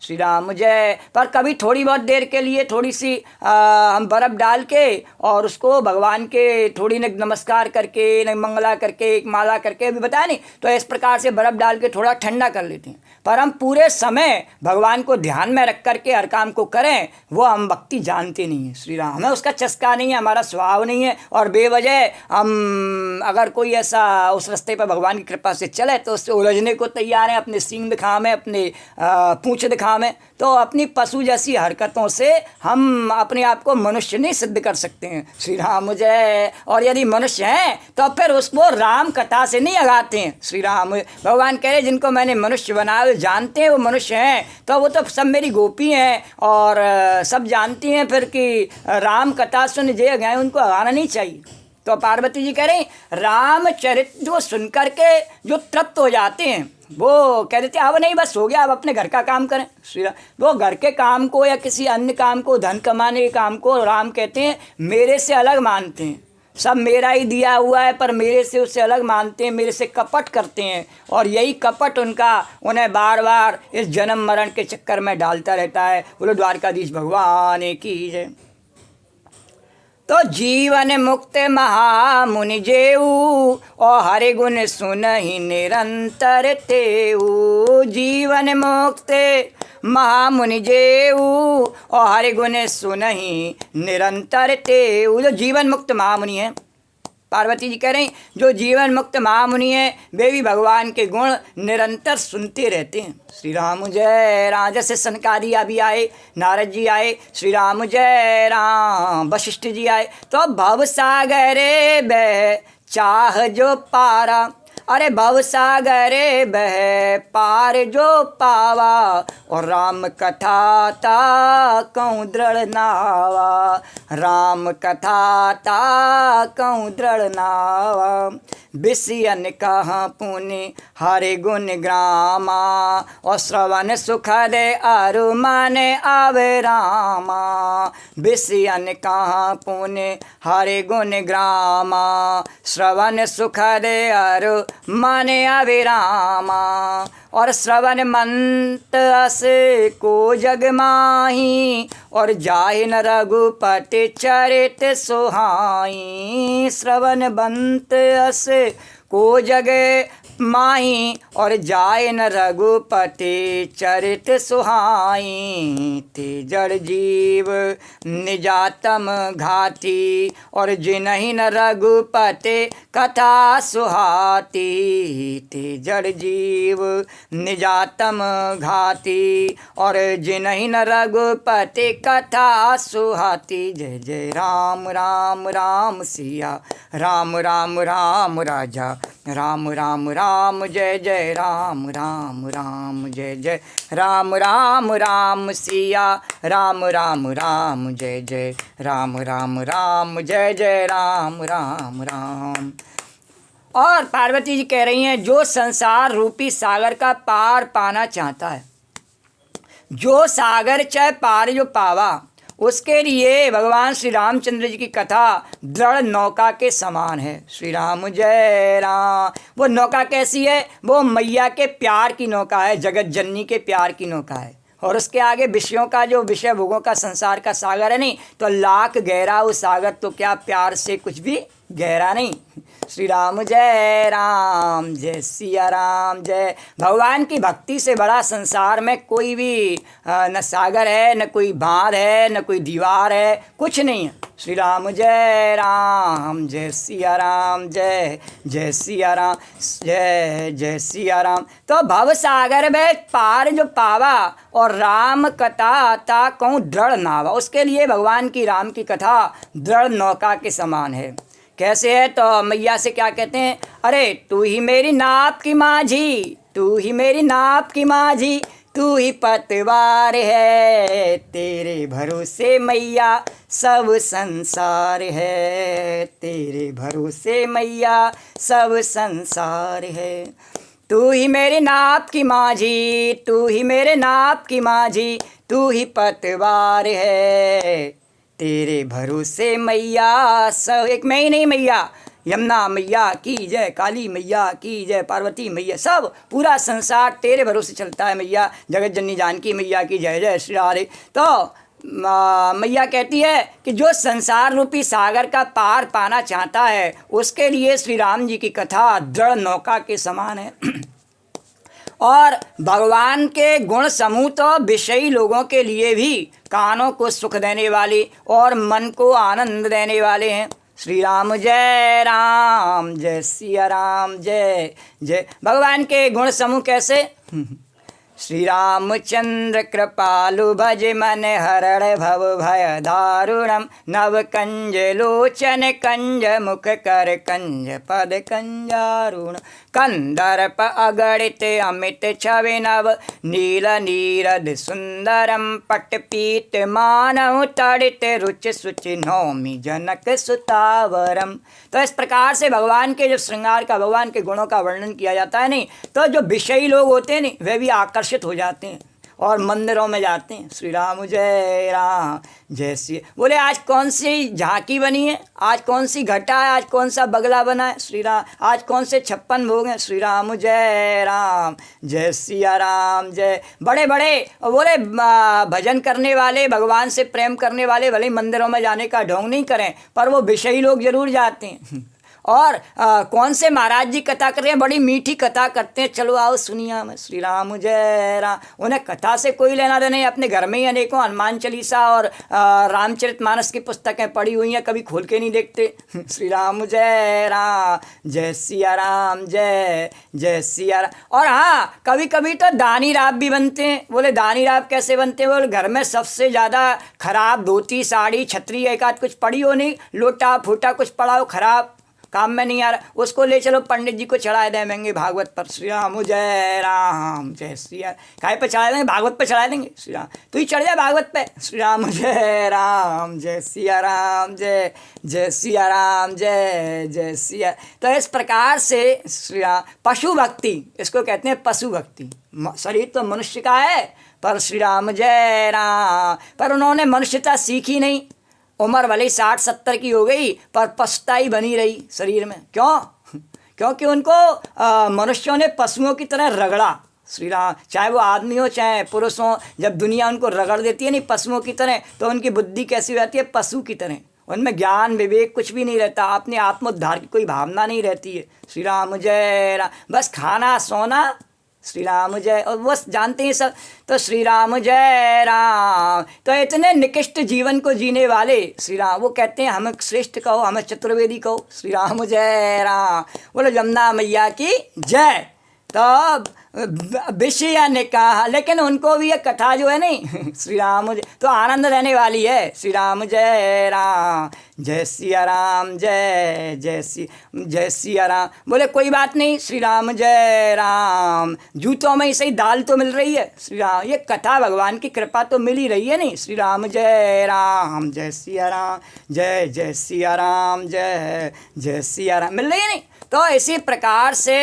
श्री राम जय। पर कभी थोड़ी बहुत देर के लिए थोड़ी सी हम बर्फ़ डाल के और उसको भगवान के थोड़ी न नमस्कार करके, न मंगला करके, एक माला करके भी बताया नहीं, तो इस प्रकार से बर्फ़ डाल के थोड़ा ठंडा कर लेते हैं। पर हम पूरे समय भगवान को ध्यान में रख करके हर काम को करें, वो हम भक्ति जानते नहीं हैं। श्री राम। हमें उसका चस्का नहीं है, हमारा स्वभाव नहीं है, और बेवजह हम अगर कोई ऐसा उस रास्ते पर भगवान की कृपा से चले तो उससे उलझने को तैयार हैं, अपने सींग दिखावे, अपने पूँछ दिखावे। तो अपनी पशु जैसी हरकतों से हम अपने आप को मनुष्य नहीं सिद्ध कर सकते हैं। श्री राम जय। और यदि मनुष्य हैं तो फिर उसको राम कथा से नहीं अगाते हैं। श्री राम। भगवान कह रहे जिनको मैंने मनुष्य बनाया जानते हैं वो मनुष्य हैं, तो वो तो सब मेरी गोपी हैं और सब जानती हैं फिर कि राम कथा सुन जे गए, उनको अगाना नहीं चाहिए। तो पार्वती जी कह रही रामचरित जो सुन करके जो तृप्त हो जाते हैं वो कह देते अब नहीं, बस हो गया, अब अपने घर का काम करें। श्री राम। वो घर के काम को या किसी अन्य काम को, धन कमाने के काम को राम कहते हैं मेरे से अलग मानते हैं। सब मेरा ही दिया हुआ है पर मेरे से उससे अलग मानते हैं, मेरे से कपट करते हैं, और यही कपट उन्हें बार बार इस जन्म मरण के चक्कर में डालता रहता है। बोलो द्वारकाधीश भगवान की जय। तो जीवन मुक्त महामुनि जेऊ, और हरि गुण सुनहि निरंतर तेऊ। जीवन मुक्त महामुनि जेऊ, और हरि गुण सुनहि निरंतर तेऊ। जो जीवन मुक्त महामुनि है, पार्वती जी कह रही जो जीवन मुक्त महामुनि है वे भी भगवान के गुण निरंतर सुनते रहते हैं। श्री राम जय राम। जैसे सनकादि भी आए, नारद जी आए, श्री राम जय राम, वशिष्ठ जी आए, तो भव सागरे बह चाह जो पारा, अरे भव सागरे बह पार जो पावा, और राम कथा ता कहूँ दृढ़ नावा, राम कथा ता कहूँ दृढ़ नावा। बिसियन कहाँ पुण्य हरि गुण ग्रामा, और श्रवण सुख दे अरु मन आवे रामा। बिसियन कहाँ पुण्य हरि गुण ग्रामा, श्रवण सुख दे अरु मन आवे रामा। और श्रवण मंत अस को जग माही, और जाहि न रघुपति चरित सुहाई। श्रवण बंत अस को जग माही, और जाय न रघुपति चरित सुहाई। ते जड़ जीव निजातम घाती, और जिनहि न रघुपति कथा सुहाती। ते जड़ जीव निजातम घाती, और जिनहि न रघुपति कथा सुहाती। जय जय राम राम राम सिया राम राम राम राजा, राम राम राम जय जय राम राम राम जय जय राम राम राम सिया राम राम राम जय जय राम राम राम जय जय राम राम राम। और पार्वती जी कह रही हैं जो संसार रूपी सागर का पार पाना चाहता है, जो सागर चाहे पार जो पावा, उसके लिए भगवान श्री रामचंद्र जी की कथा दृढ़ नौका के समान है। श्री राम जय राम। वो नौका कैसी है? वो मैया के प्यार की नौका है, जगत जननी के प्यार की नौका है। और उसके आगे विषयों का जो विषय भोगों का संसार का सागर है नहीं, तो लाख गहरा वो सागर तो क्या प्यार से कुछ भी गहरा नहीं। श्री राम जय सिया राम जय। भगवान की भक्ति से बड़ा संसार में कोई भी न सागर है, न कोई बांध है, न कोई दीवार है, कुछ नहीं है। श्री राम जय सिया राम जय जय सिया राम जय जय सिया राम। तो भव सागर में पार जो पावा और राम कथा ता कहूँ दृढ़ नावा, उसके लिए भगवान की राम की कथा दृढ़ नौका के समान है। कैसे है? तो मैया से क्या कहते हैं, अरे तू ही मेरी नाप की माझी, तू ही मेरी नाप की माझी, तू ही पतवार है, तेरे भरोसे मैया सब संसार है, तेरे भरोसे मैया सब संसार है। तू ही मेरी नाप की माझी, तू ही मेरे नाप की माझी, तू ही पतवार है, तेरे भरोसे मैया सब। एक मैं ही नहीं मैया, यमुना मैया की जय, काली मैया की जय, पार्वती मैया, सब पूरा संसार तेरे भरोसे चलता है मैया। जगत जननी जानकी मैया की जय जय श्री राधे। तो मैया कहती है कि जो संसार रूपी सागर का पार पाना चाहता है उसके लिए श्री राम जी की कथा दृढ़ नौका के समान है। और भगवान के गुण समूह तो विषयी लोगों के लिए भी कानों को सुख देने वाले और मन को आनंद देने वाले हैं। श्री राम जय सिया राम जय जय। भगवान के गुण समूह कैसे? श्री रामचंद्र कृपालु भज मन हरण भव भय दारुणम, नव कंज लोचन कंज मुख कर कंज पद कंजारुण, कंदर्प अगणित अमित छवि नव, नील नीरद सुंदरम पट पीत मानव तड़ित रुचि सुचि नौमि जनक सुतावरम। तो इस प्रकार से भगवान के जो श्रृंगार का, भगवान के गुणों का वर्णन किया जाता है नहीं, तो जो विषयी लोग होते हैं नहीं वे भी आकर्षित हो जाते हैं और मंदिरों में जाते हैं। श्री राम जय श्री। बोले आज कौन सी झांकी बनी है, आज कौन सी घटा है, आज कौन सा बगला बना है, श्री राम, आज कौन से 56 भोग हैं। श्री राम जय सिया राम जय। बड़े बड़े बोले भजन करने वाले, भगवान से प्रेम करने वाले भले मंदिरों में जाने का ढोंग नहीं करें, पर वो विषयी लोग जरूर जाते हैं। और कौन से महाराज जी कथा कर रहे हैं, बड़ी मीठी कथा करते हैं, चलो आओ सुनिया में। श्री राम जय राम। उन्हें कथा से कोई लेना देना नहीं, अपने घर में ही अनेकों हनुमान चालीसा और रामचरितमानस की पुस्तकें पढ़ी हुई हैं, कभी खोल के नहीं देखते। श्री राम जय सिया राम जय जय सिया राम। और हाँ, कभी कभी तो दानी राब भी बनते हैं। बोले दानी राब कैसे बनते हैं? बोले घर में सबसे ज़्यादा खराब धोती साड़ी छतरी एक आध कुछ पड़ी हो, नहीं लोटा फूटा कुछ पड़ा हो, खराब काम में नहीं आ रहा, उसको ले चलो पंडित जी को चढ़ा देंगे भागवत पर। श्री राम जय सिया। काय पे चढ़ा देंगे? भागवत पे चढ़ा देंगे। श्री राम तू ही चढ़ जाए भागवत पे। श्री राम जय सिया राम जय जय सिया राम जय जय सिया। तो इस प्रकार से श्री राम पशु भक्ति, इसको कहते हैं पशु भक्ति। शरीर तो मनुष्य का है, पर श्री राम जय राम, पर उन्होंने मनुष्यता सीखी नहीं। उम्र भले 60-70 की हो गई पर पछताई बनी रही शरीर में। क्यों? क्योंकि उनको मनुष्यों ने पशुओं की तरह रगड़ा। श्री राम, चाहे वो आदमी हो चाहे पुरुष हो, जब दुनिया उनको रगड़ देती है नहीं पशुओं की तरह, तो उनकी बुद्धि कैसी रहती है? पशु की तरह। उनमें ज्ञान विवेक कुछ भी नहीं रहता, अपने आत्मोद्धार की कोई भावना नहीं रहती है। श्री राम जय राम। बस खाना सोना, श्री राम जय, और बस जानते हैं सब। तो श्री राम जय राम। तो इतने निकृष्ट जीवन को जीने वाले श्री राम, वो कहते हैं हमें श्रेष्ठ कहो, हमें चतुर्वेदी कहो। श्री राम जय राम। बोलो यमुना मैया की जय। तो विषय ने कहा, लेकिन उनको भी ये कथा जो है नहीं श्री राम तो आनंद देने वाली है। श्री राम जय राम जय सिया राम जय जय सिया राम। बोले कोई बात नहीं, श्री राम जय राम। जूतों में सही दाल तो मिल रही है। श्री राम, ये कथा भगवान की कृपा तो मिल ही रही है नहीं। श्री राम जय सिया राम जय जय सिया राम जय जय सिया राम मिल रही है नहीं। तो इसी प्रकार से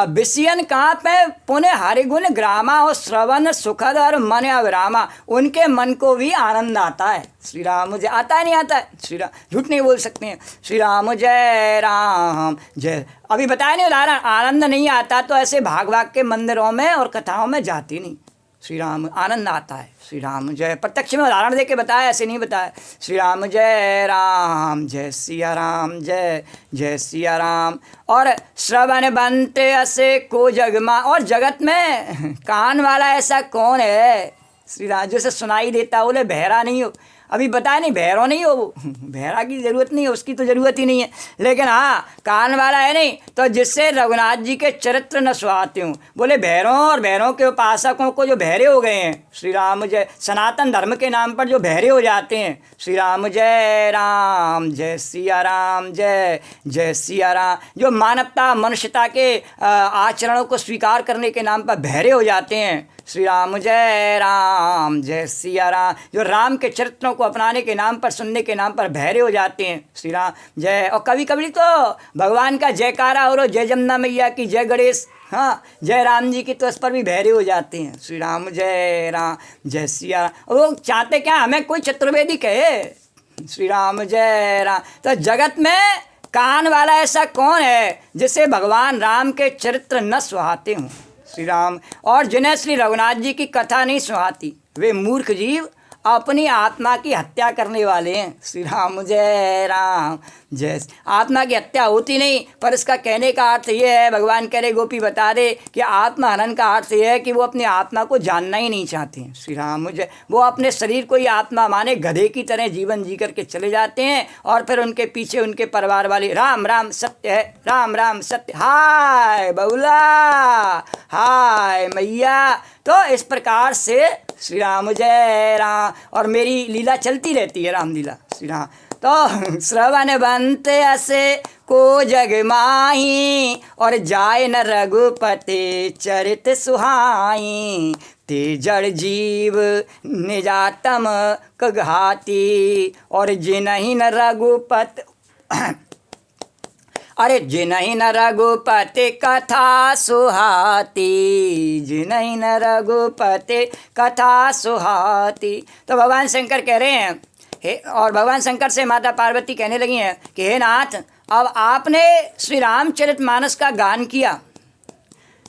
विषयन कहाँ पे पुण्य हरिगुण ग्रामा और श्रवण सुखद और मन अविरामा, उनके मन को भी आनंद आता है। श्री राम मुझे आता है, नहीं आता है? श्री राम झूठ नहीं बोल सकते हैं। श्री राम जय। अभी बताया नहीं उदाहरण, आनंद नहीं आता तो ऐसे भाग भाग के मंदिरों में और कथाओं में जाती नहीं। श्री राम, आनंद आता है। श्री राम जय, प्रत्यक्ष में उदाहरण दे के बताया, ऐसे नहीं बताया। श्री राम जय सिया राम, जय जय सिया राम। और श्रवण बनते असे को जगमा, और जगत में कान वाला ऐसा कौन है? श्री राम जैसे सुनाई देता, बोले बहरा नहीं हो, अभी बताया नहीं, बहरो नहीं हो वो, बहरा की ज़रूरत नहीं है, उसकी तो ज़रूरत ही नहीं है, लेकिन हाँ कान वाला है नहीं, तो जिससे रघुनाथ जी के चरित्र न सुहाते हूँ। बोले बहरों और बहरों के उपासकों को जो बहरे हो गए हैं, श्री राम जय, सनातन धर्म के नाम पर जो बहरे हो जाते हैं, श्री राम जय सिया राम, जय जय सिया राम, जो मानवता मनुष्यता के आचरणों को स्वीकार करने के नाम पर बहरे हो जाते हैं, श्री राम जय सिया राम, जो राम के चरित्रों को अपनाने के नाम पर, सुनने के नाम पर बहरे हो जाते हैं, श्री राम जय। और कभी कभी तो भगवान का जयकारा और जय जमुना मैया की, जय गणेश, हाँ जय राम जी की, तो इस पर भी बहरे हो जाते हैं। श्री राम जय सिया राम। वो चाहते क्या, हमें कोई चतुर्वेदी कहे, श्री राम जय राम। तो जगत में कान वाला ऐसा कौन है जिसे भगवान राम के चरित्र न सुहाते हों, श्री राम। और जिन्हें श्री रघुनाथ जी की कथा नहीं सुहाती, वे मूर्ख जीव अपनी आत्मा की हत्या करने वाले हैं। श्री राम जय। आत्मा की हत्या होती नहीं, पर इसका कहने का अर्थ ये है, भगवान कह रहे, गोपी बता दे कि आत्महनन का अर्थ ये है कि वो अपनी आत्मा को जानना ही नहीं चाहते हैं। श्री राम जय। वो अपने शरीर को ही आत्मा माने गधे की तरह जीवन जी करके चले जाते हैं, और फिर उनके पीछे उनके परिवार वाले राम राम सत्य है, राम राम सत्य, हाय बउला, हाय मैया। तो इस प्रकार से श्री राम जय राम, और मेरी लीला चलती रहती है, रामलीला, श्री राम। तो श्रवण बनते असे को जग माही, और जाय न रघुपति चरित सुहाई, ते जड़ जीव निजातम कघाती, और जिनहि न रघुपति अरे जिनहि न रघुपति कथा सुहाती, जिनहि न रघुपति कथा सुहाती। तो भगवान शंकर कह रहे हैं, हे, और भगवान शंकर से माता पार्वती कहने लगी हैं कि हे नाथ, अब आपने श्री रामचरितमानस का गान किया,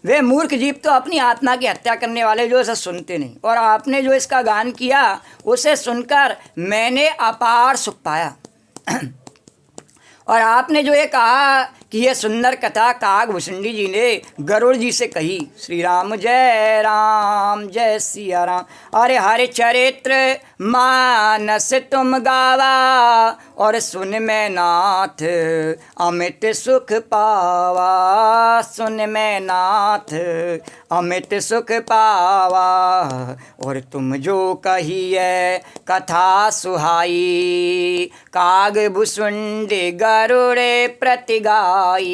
वे मूर्ख जीव तो अपनी आत्मा की हत्या करने वाले जो इसे सुनते नहीं, और आपने जो इसका गान किया उसे सुनकर मैंने अपार सुख पाया। और आपने जो ये कहा कि ये सुंदर कथा कागभूषणी जी ने गरुड़ जी से कही, श्री राम जय सिया राम। अरे हरे चरित्र मानस तुम गावा, और सुन में नाथ अमित सुख पावा, सुन में नाथ अमित सुख पावा, और तुम जो कहिए कथा सुहाई, कागभूषुंडी गरुड़े प्रतिगाई,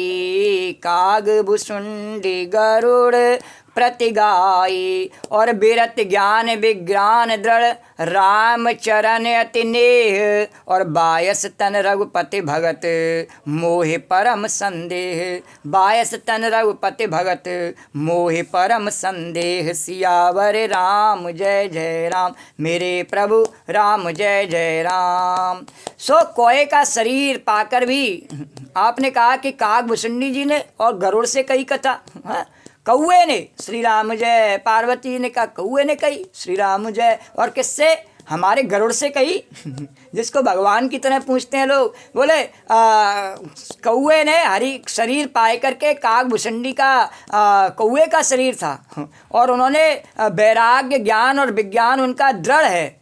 कागभूषुंडी गरुड़ प्रतिगाई। और बिरत ज्ञान विज्ञान दृढ़ राम चरण अति नेह, और बायस तन रघुपति भगत मोहि परम संदेह, बायस तन रघुपति भगत मोहि परम संदेह। सियावर राम जय जय राम, मेरे प्रभु राम जय जय राम। सो कोए का शरीर पाकर भी आपने कहा कि कागभूषणी जी ने और गरुड़ से कही कथा, कौए ने, श्री राम जय। पार्वती ने कहा कौए ने कही, श्री राम जय। और किससे? हमारे गरुड़ से कही, जिसको भगवान की तरह पूछते हैं लोग। बोले कौए ने हरी शरीर पाए करके, कागभूषणी का कौए का शरीर था, और उन्होंने वैराग्य ज्ञान और विज्ञान उनका दृढ़ है,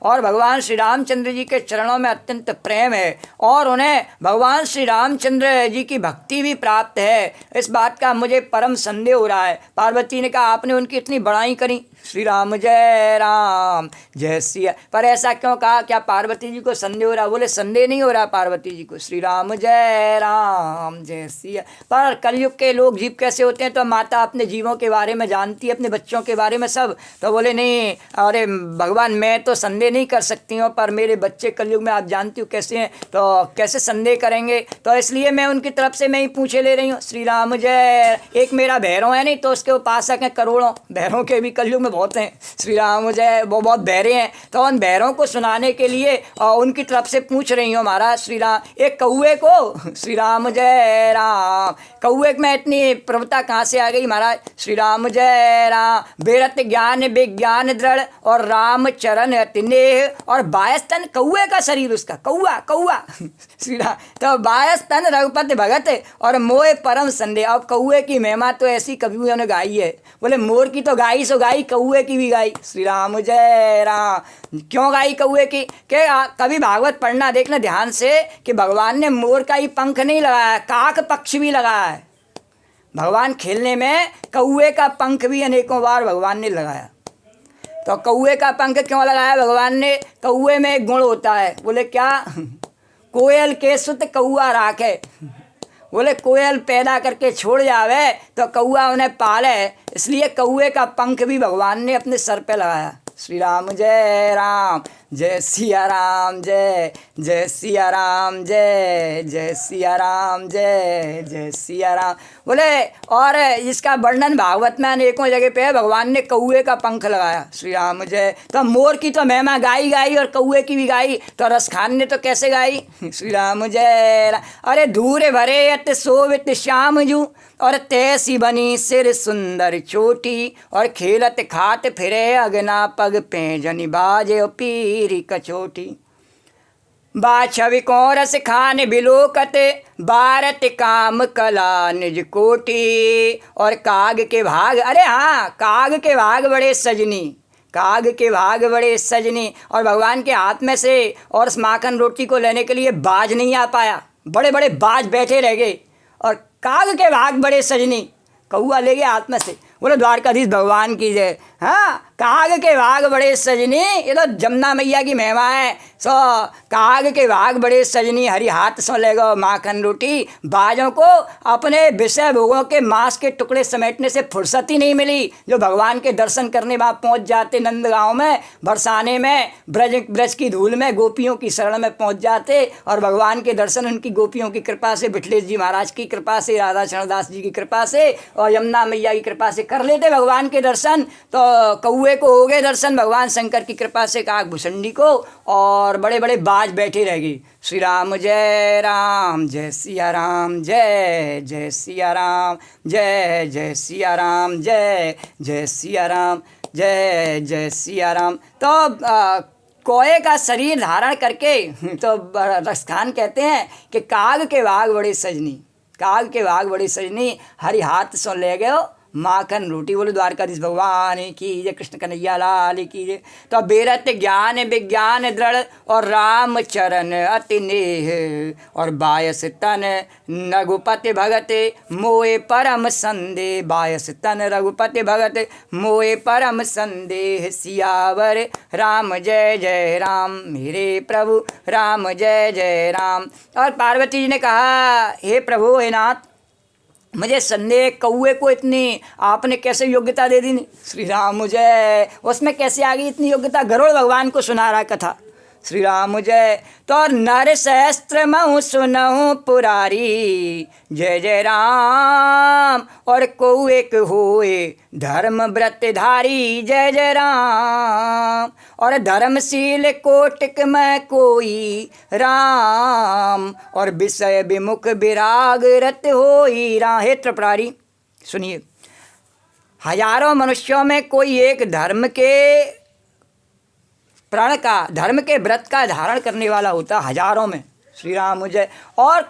और भगवान श्री रामचंद्र जी के चरणों में अत्यंत प्रेम है, और उन्हें भगवान श्री रामचंद्र जी की भक्ति भी प्राप्त है। इस बात का मुझे परम संदेह हो रहा है। पार्वती ने कहा आपने उनकी इतनी बड़ाई करी, श्री राम जय सिया। पर ऐसा क्यों कहा? क्या पार्वती जी को संदेह हो रहा? बोले संदेह नहीं हो रहा पार्वती जी को, श्री राम जय सिया। पर कलयुग के लोग जीव कैसे होते हैं? तो माता अपने जीवों के बारे में जानती है, अपने बच्चों के बारे में सब। तो बोले नहीं, अरे भगवान मैं तो संदेह नहीं कर सकती हूँ, पर मेरे बच्चे कलयुग में आप जानती हो कैसे हैं, तो कैसे संदेह करेंगे, तो इसलिए मैं उनकी तरफ से मैं ही पूछे ले रही हूँ। श्री राम जय। एक मेरा भैरव है नहीं, तो उसके उपासक हैं करोड़ों, भैरव के भी कलयुग में बहुत हैं। श्री राम जय। वो बहुत बहरे हैं, तो उन बहरों को सुनाने के लिए उनकी तरफ से पूछ रही हूँ महाराज। श्री राम। एक कौए को, श्री राम जय राम, कौए में इतनी प्रभुता कहाँ से आ गई महाराज। श्री राम जय राम। बेरत ज्ञान विज्ञान दृढ़ और राम चरण अति नेह, और 22 तन कौए का शरीर उसका, कौआ कौआ। श्री राम। तो 22 तन रघुपति भगत और मोए परम संदेह। अब कौए की महिमा तो ऐसी कवियों ने गाई है, बोले मोर की तो गाई सो गाई, कौए की भी गाई। श्री राम जय राम। क्यों गाई कौए की? कि कभी भागवत पढ़ना देखना ध्यान से कि भगवान ने मोर का ही पंख नहीं लगाया, काक पक्षी भी लगाया है। भगवान खेलने में कौए का पंख भी अनेकों बार भगवान ने लगाया। तो कौए का पंख क्यों लगाया भगवान ने? कौए में एक गुण होता है, बोले क्या? कोयल के सुत कौआ राखे। बोले कोयल पैदा करके छोड़ जावे तो कौआ उन्हें पाले, इसलिए कौए का पंख भी भगवान ने अपने सर पे लगाया। श्री राम जय राम। जय सिया राम जय, जय सिया राम जय, जय सिया राम जय, जय सिया राम। बोले और इसका वर्णन भागवत में अनेकों जगह पे है, भगवान ने कौए का पंख लगाया। श्री राम जय। तो मोर की तो महिमा गाई गाई और कौए की भी गाई, तो रसखान ने तो कैसे गाई? श्री राम जय राम। अरे धूरे भरे अत सोवित श्याम जू, और तैसी बनी सिर सुंदर चोटी, और खेलत खात फिरे अगना पग पेजनी बाजे पीरी कचोटी। बाछवि को रस खान बिलोकत, भारत काम कला निज कोटी, और काग के भाग, अरे हाँ काग के भाग बड़े सजनी, काग के भाग बड़े सजनी। और भगवान के हाथ में से और उस माखन रोटी को लेने के लिए बाज नहीं आ पाया, बड़े बड़े बाज बैठे रह गए, और काग के भाग बड़े सजनी, कौआ ले गया हाथ में से। बोले द्वारकाधीश भगवान की जय। हाँ, काग के भाग बड़े सजनी, ये तो जमुना मैया की महिमा है। सो काग के भाग बड़े सजनी, हरि हाथ सो ले गो माखन रोटी। बाजों को अपने विषय भोगों के मांस के टुकड़े समेटने से फुर्सत ही नहीं मिली, जो भगवान के दर्शन करने वहाँ पहुँच जाते नंद गाँव में, बरसाने में, ब्रज की धूल में, गोपियों की शरण में पहुँच जाते, और भगवान के दर्शन उनकी गोपियों की कृपा से, विठलेश जी महाराज की कृपा से, राधा चरणदास जी की कृपा से और यमुना मैया की कृपा से कर लेते भगवान के दर्शन। तो कौए को हो गए दर्शन भगवान शंकर की कृपा से, काग भुसंडी को, और बड़े बड़े बाज बैठे रह गए। श्री राम जय राम। जय सिया राम जय, जय सिया राम जय, जय सिया राम जय, जय सिया राम जय, जय सिया राम। तो कोए का शरीर धारण करके तो रसखान कहते हैं कि काग के भाग बड़े सजनी, काग के भाग बड़ी सजनी, हरि हाथ सो ले गए माखन रोटी। बोले द्वारकाधीश भगवान की जय, कृष्ण कन्हैया लाल की जय। तो बेरत ज्ञान विज्ञान दृढ़ और राम चरण अति नेह, और बायस तन रघुपति भगत मोए परम संदेह, बायस तन रघुपति भगत मोए परम संदेह। सियावर राम जय जय राम, मेरे प्रभु राम जय जय राम। और पार्वती जी ने कहा, हे प्रभु हे नाथ, मुझे संदेह कौए को इतनी आपने कैसे योग्यता दे दी? श्री राम जय। उसमें कैसे आ गई इतनी योग्यता? गरुड़ भगवान को सुना रहा कथा। श्री राम जय। तो नर सहस्त्र महु सुनहु पुरारी, जय जय राम। और को एक होए धर्म व्रत धारी, जय जय राम। और धर्मशील कोटिक में कोई राम, और विषय विमुख विराग रत होई राम। हे त्रिपुरारी सुनिए, हजारों मनुष्यों में कोई एक धर्म के प्रण का, धर्म के व्रत का धारण करने वाला होता, हजारों में। श्री राम जय। और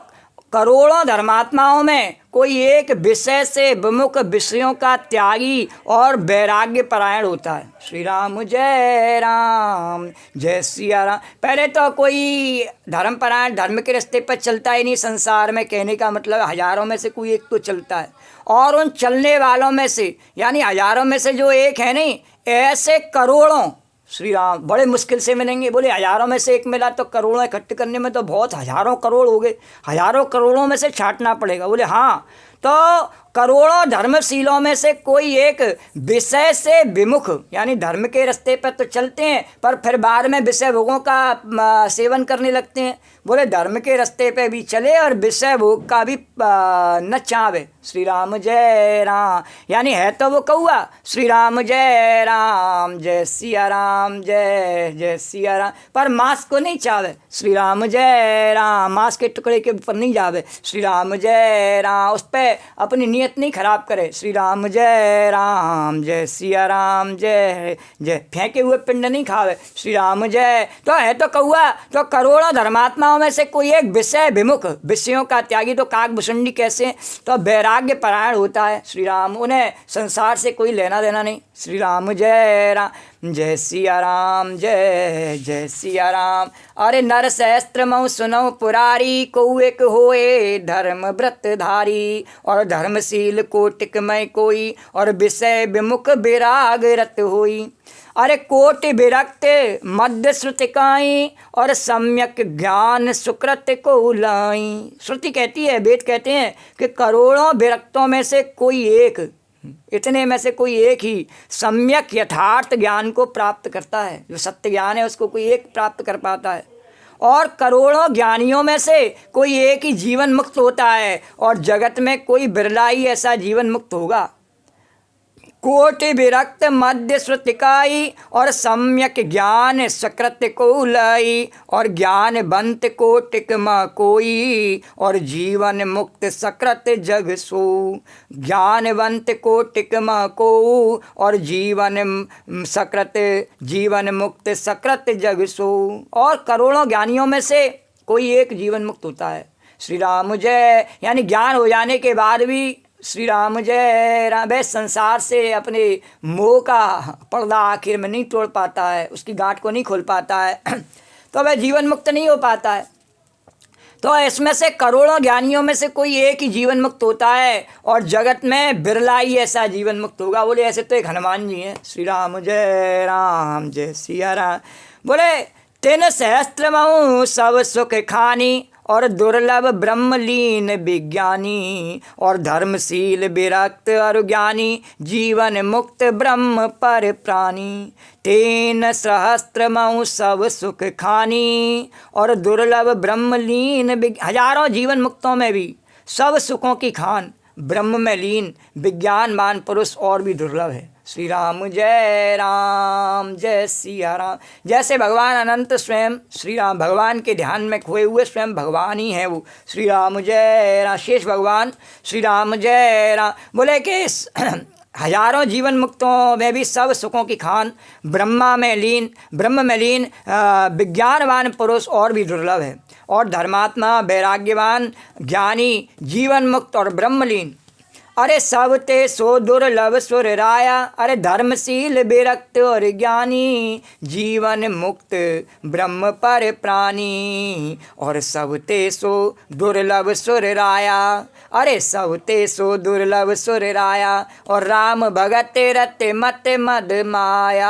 करोड़ों धर्मात्माओं में कोई एक विषय से विमुख, विषयों का त्यागी और वैराग्य परायण होता है। श्री राम जय राम, जय सिया राम। पहले तो कोई धर्म परायण धर्म के रास्ते पर चलता ही नहीं संसार में, कहने का मतलब हजारों में से कोई एक तो चलता है। और उन चलने वालों में से, यानी हजारों में से जो एक है नहीं, ऐसे करोड़ों श्री राम बड़े मुश्किल से मिलेंगे। बोले हजारों में से एक मिला तो करोड़ों इकट्ठे करने में तो बहुत हजारों करोड़ हो गए, हजारों करोड़ों में से छांटना पड़ेगा। बोले हाँ, तो करोड़ों धर्मशीलों में से कोई एक विषय से विमुख, यानी धर्म के रास्ते पर तो चलते हैं पर फिर बाद में विषय भोगों का सेवन करने लगते हैं। बोले धर्म के रास्ते पे भी चले और विषय भोग का भी न चावे। श्री राम जय राम, यानी है तो वो कौआ। श्री राम जय राम, जय सिया राम, जय जय सिया राम, पर मांस को नहीं चावे। श्री राम जय राम, मांस के टुकड़े के ऊपर नहीं जावे। श्री राम जय राम, उस पर अपनी नीयत नहीं खराब करे। श्री राम जय राम, जय सिया राम, जय जय, फेंके हुए पिंड नहीं खावे। श्री राम जय, तो है तो कौआ। तो करोड़ों धर्मात्माओं में से कोई एक विषय विमुख, विषयों का त्यागी। तो काकभूषणी कैसे, तो वैराग्य परायण होता है। श्री राम, उन्हें संसार से कोई लेना देना नहीं। श्री राम जय राम, जय सिया राम, जय जय सिया राम। अरे नर सहस्त्र मऊ सुनऊ पुरारी, को एक होए धर्म व्रत धारी। और धर्मशील कोटिक में कोई, और विषय विमुख विराग रत होई। अरे कोटि विरक्त मध्य श्रुतिकाई, और सम्यक ज्ञान सुकृत को लाई। श्रुति कहती है, वेद कहते हैं कि करोड़ों विरक्तों में से कोई एक, इतने में से कोई एक ही सम्यक यथार्थ ज्ञान को प्राप्त करता है। जो सत्य ज्ञान है उसको कोई एक प्राप्त कर पाता है। और करोड़ों ज्ञानियों में से कोई एक ही जीवन मुक्त होता है, और जगत में कोई बिरला ही ऐसा जीवन मुक्त होगा। कोटि विरक्त मध्य श्रुतिकाई, और सम्यक ज्ञान सकृत को लाई। और ज्ञानवंत कोटिक म कोई, और जीवन मुक्त सकृत जग सो। ज्ञानवंत कोटिक म को, और जीवन सकृत, जीवन मुक्त सकृत जग सो। और करोड़ों ज्ञानियों में से कोई एक जीवन मुक्त होता है। श्री राम जय, यानी ज्ञान हो जाने के बाद भी श्री राम जय राम, वह संसार से अपने मोह का पर्दा आखिर में नहीं तोड़ पाता है, उसकी गांठ को नहीं खोल पाता है, तो वह जीवन मुक्त नहीं हो पाता है। तो इसमें से करोड़ों ज्ञानियों में से कोई एक ही जीवन मुक्त होता है, और जगत में बिरला ही ऐसा जीवन मुक्त होगा। बोले ऐसे तो एक हनुमान जी हैं। श्री राम जय राम, जय सिया राम। बोले तेन सहस्त्र महु सब सुख खानी, और दुर्लभ ब्रह्मलीन विज्ञानी। और धर्मशील विरक्त और ज्ञानी, जीवन मुक्त ब्रह्म पर प्राणी। तेन सहस्त्र महु सब सुख खानी, और दुर्लभ ब्रह्मलीन, हजारों जीवन मुक्तों में भी सब सुखों की खान, ब्रह्म में लीन विज्ञानवान पुरुष और भी दुर्लभ है। श्री राम जय राम, जय सिया राम। जैसे भगवान अनंत स्वयं श्री राम भगवान के ध्यान में खोए हुए स्वयं भगवान ही हैं वो। श्री राम जय राम, शेष भगवान श्री राम जय राम। बोले कि हजारों जीवन मुक्तों में भी सब सुखों की खान, ब्रह्म में लीन विज्ञानवान पुरुष और भी दुर्लभ है। और धर्मात्मा वैराग्यवान ज्ञानी जीवन मुक्त और ब्रह्मलीन, अरे सब ते सो दुर्लभ सुर राया। अरे धर्मशील विरक्त और ज्ञानी, जीवन मुक्त ब्रह्म पर प्राणी। और सब ते सो दुर्लभ सुर राया, अरे सब ते सो दुर्लभ सुर राया। और राम भगत रत मत मद माया,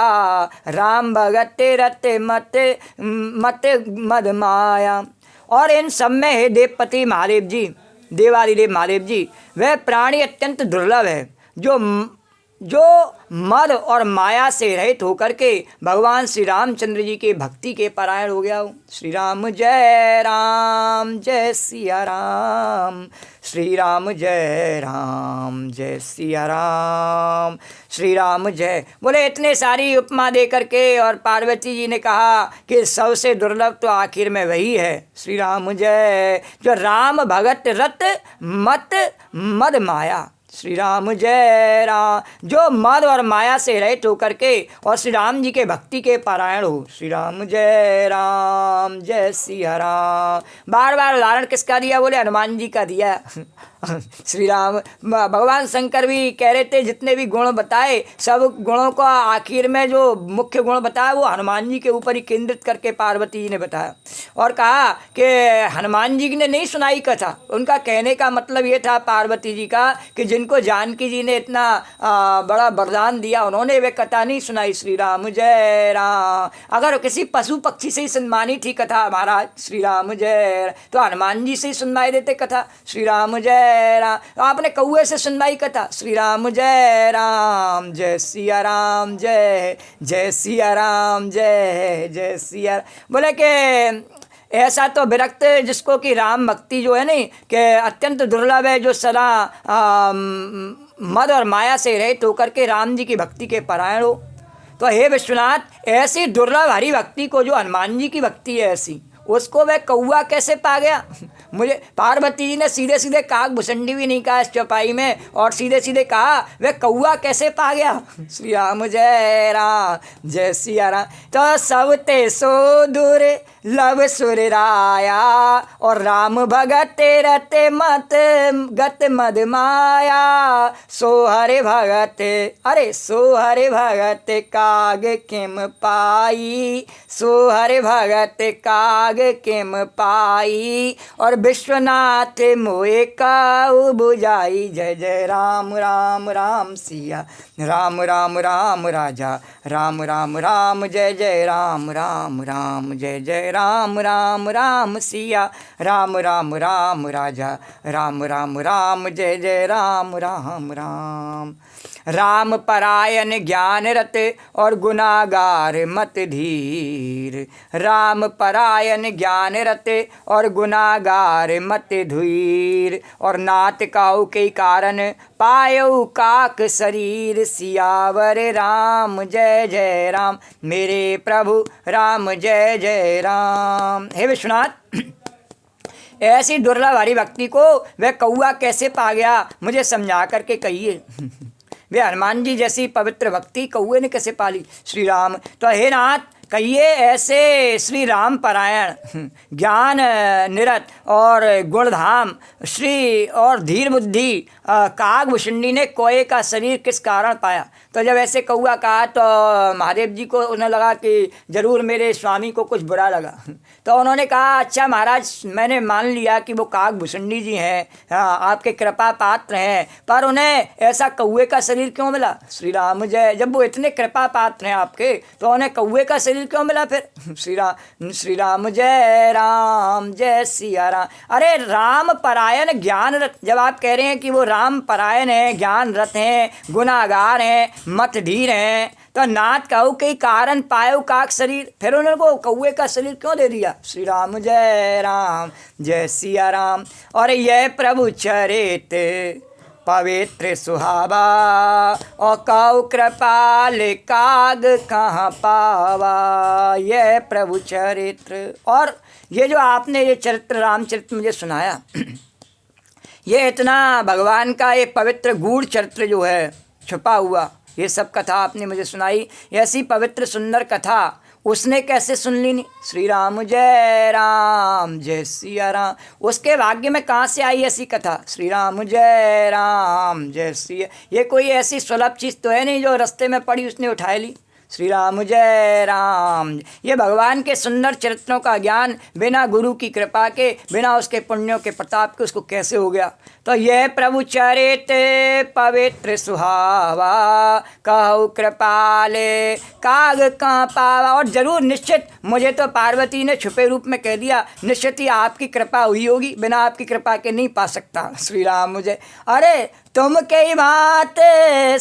राम भगत रत मत मद माया। और इन सब में हे देवपति महादेव जी, देवादिदेव महादेव जी, वह प्राणी अत्यंत दुर्लभ है जो मद और माया से रहित होकर के भगवान श्री रामचंद्र जी के भक्ति के परायण हो गया हो। श्री राम जय राम, जय सिया राम। श्री राम जय राम, जय सिया राम। श्री राम जय। बोले इतने सारी उपमा दे करके, और पार्वती जी ने कहा कि सबसे दुर्लभ तो आखिर में वही है। श्री राम जय, जो राम भगत रत मत मद माया। श्री राम जय राम, जो मद और माया से रहित होकर के और श्री राम जी के भक्ति के पारायण हो। श्री राम जय राम, जय सिया राम। बार बार उदाहरण किसका दिया? बोले हनुमान जी का दिया। श्री राम भगवान शंकर भी कह रहे थे जितने भी गुण बताए, सब गुणों का आखिर में जो मुख्य गुण बताया वो हनुमान जी के ऊपर ही केंद्रित करके पार्वती जी ने बताया। और कहा कि हनुमान जी ने नहीं सुनाई कथा, उनका कहने का मतलब ये था पार्वती जी का कि जिनको जानकी जी ने इतना बड़ा वरदान दिया, उन्होंने वे कथा नहीं सुनाई। श्री राम जय राम। अगर किसी पशु पक्षी से ही सुनवानी थी कथा महाराज श्री राम जय, तो हनुमान जी से ही सुनवाई देते कथा। श्री राम जय जय राम। आपने कौए से सुनवाई कथा, श्री राम जय सिया राम, जय जय सिया राम, जय जय सिया। बोले कि ऐसा तो विरक्त जिसको कि राम भक्ति जो है नहीं कि अत्यंत दुर्लभ है, जो सदा मद और माया से रहित होकर के राम जी की भक्ति के परायण हो। तो हे विश्वनाथ, ऐसी दुर्लभ हरि भक्ति को, जो हनुमान जी की भक्ति है ऐसी, उसको वह कौआ कैसे पा गया? मुझे पार्वती जी ने सीधे सीधे काग भुसंडी भी नहीं कहा इस चौपाई में, और सीधे सीधे कहा वह कौआ कैसे पा गया? श्री राम जय सिया राम। तो सब ते सो दूर लव सुर राया, और राम भगत रते मत गत मद माया। सो हरे भगत, अरे सो हरे भगत काग किम पाई, सो हरे भगत काग किम पाई। और विश्वनाथ मोए काऊ बुझाई। जय जय राम राम राम सिया राम, राम राम राजा, राम राम राम, जय जय राम राम राम, जय जय राम राम राम सिया, राम राम राम राजा, राम राम राम, जय जय राम राम राम। राम परायण ज्ञान रत और गुनागार मत धीर, राम परायण ज्ञान रत और गुनागार मत धुईर। और नात काऊ के कारण पायो काक शरीर, सियावर राम जय जय राम, मेरे प्रभु राम जय जय राम। हे विश्वनाथ, ऐसी दुर्लभ हरि भक्ति को वह कौआ कैसे पा गया, मुझे समझा करके कहिए। वे हनुमान जी जैसी पवित्र भक्ति कौए ने कैसे पाली? श्री राम। तो हे नाथ, कहिए ऐसे श्री राम परायण, ज्ञान निरत और गुणधाम श्री और धीर बुद्धि काग भुषुंडी ने कोए का शरीर किस कारण पाया? तो जब ऐसे कौआ कहा तो महादेव जी को उन्हें लगा कि जरूर मेरे स्वामी को कुछ बुरा लगा। तो उन्होंने कहा, अच्छा महाराज, मैंने मान लिया कि वो काग भुषुंडी जी हैं, आपके कृपा पात्र हैं, पर उन्हें ऐसा कौए का शरीर क्यों मिला? श्री राम जय। जब वो इतने कृपा पात्र हैं आपके, तो उन्हें कौए का शरीर क्यों मिला फिर? श्री राम जय सिया राम। अरे राम परायण ज्ञान रत, जब आप कह रहे हैं कि वो राम परायण हैं, ज्ञान रत हैं, गुनागार हैं, मत धीर हैं, तो नाथ कहू के कारण पायो काक शरीर, फिर उनको कौए का शरीर क्यों दे दिया? श्री राम जय सिया राम। और यह प्रभु चरित पवित्र सुहावा, और काऊ कृपाल काग कहाँ पावा। यह प्रभु चरित्र, और ये जो आपने ये चरित्र रामचरित्र मुझे सुनाया, ये इतना भगवान का ये पवित्र गूढ़ चरित्र जो है छुपा हुआ, ये सब कथा आपने मुझे सुनाई, ऐसी पवित्र सुंदर कथा उसने कैसे सुन ली नहीं? श्री राम जय सिया राम। उसके भाग्य में कहाँ से आई ऐसी कथा? श्री राम जय सिया। ये कोई ऐसी सुलभ चीज़ तो है नहीं जो रास्ते में पड़ी उसने उठा ली। श्री राम जय राम। ये भगवान के सुंदर चरित्रों का ज्ञान बिना गुरु की कृपा के, बिना उसके पुण्यों के प्रताप के उसको कैसे हो गया? तो यह प्रभु चरित पवित्र सुहावा, कहु कृपाले काग कहाँ पावा। और जरूर निश्चित, मुझे तो पार्वती ने छुपे रूप में कह दिया, निश्चित ही आपकी कृपा हुई होगी, बिना आपकी कृपा के नहीं पा सकता। श्री राम मुझे। अरे तुम कई बात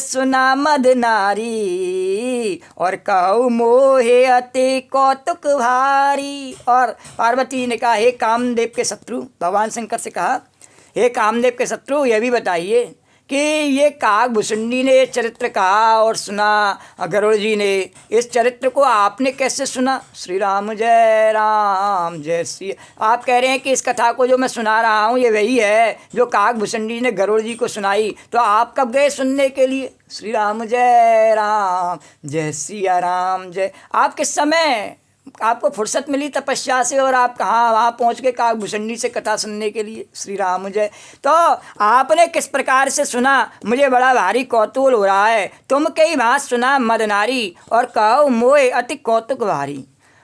सुना मद नारी, और कहु मोहे अति कौतुक भारी। और पार्वती ने कहा, हे कामदेव के शत्रु, भगवान शंकर से कहा, हे कामदेव के शत्रु, यह भी बताइए कि ये काग भुसुंडी ने ये चरित्र कहा और सुना, गरुड़ जी ने इस चरित्र को आपने कैसे सुना? श्री राम जय श्री। आप कह रहे हैं कि इस कथा को जो मैं सुना रहा हूँ ये वही है जो काग भुसुंडी ने गरुड़ जी को सुनाई, तो आप कब गए सुनने के लिए? श्री राम जय सिया राम जय। आप किस समय आपको फुर्सत मिली तपस्या से और आप कहाँ वहाँ पहुँच के काग भुसुंडी से कथा सुनने के लिए? श्री राम जय। तो आपने किस प्रकार से सुना, मुझे बड़ा भारी कौतूहल हो रहा है। तुम कई बात सुना मद नारी, और कहो मोए अति कौतुक भारी।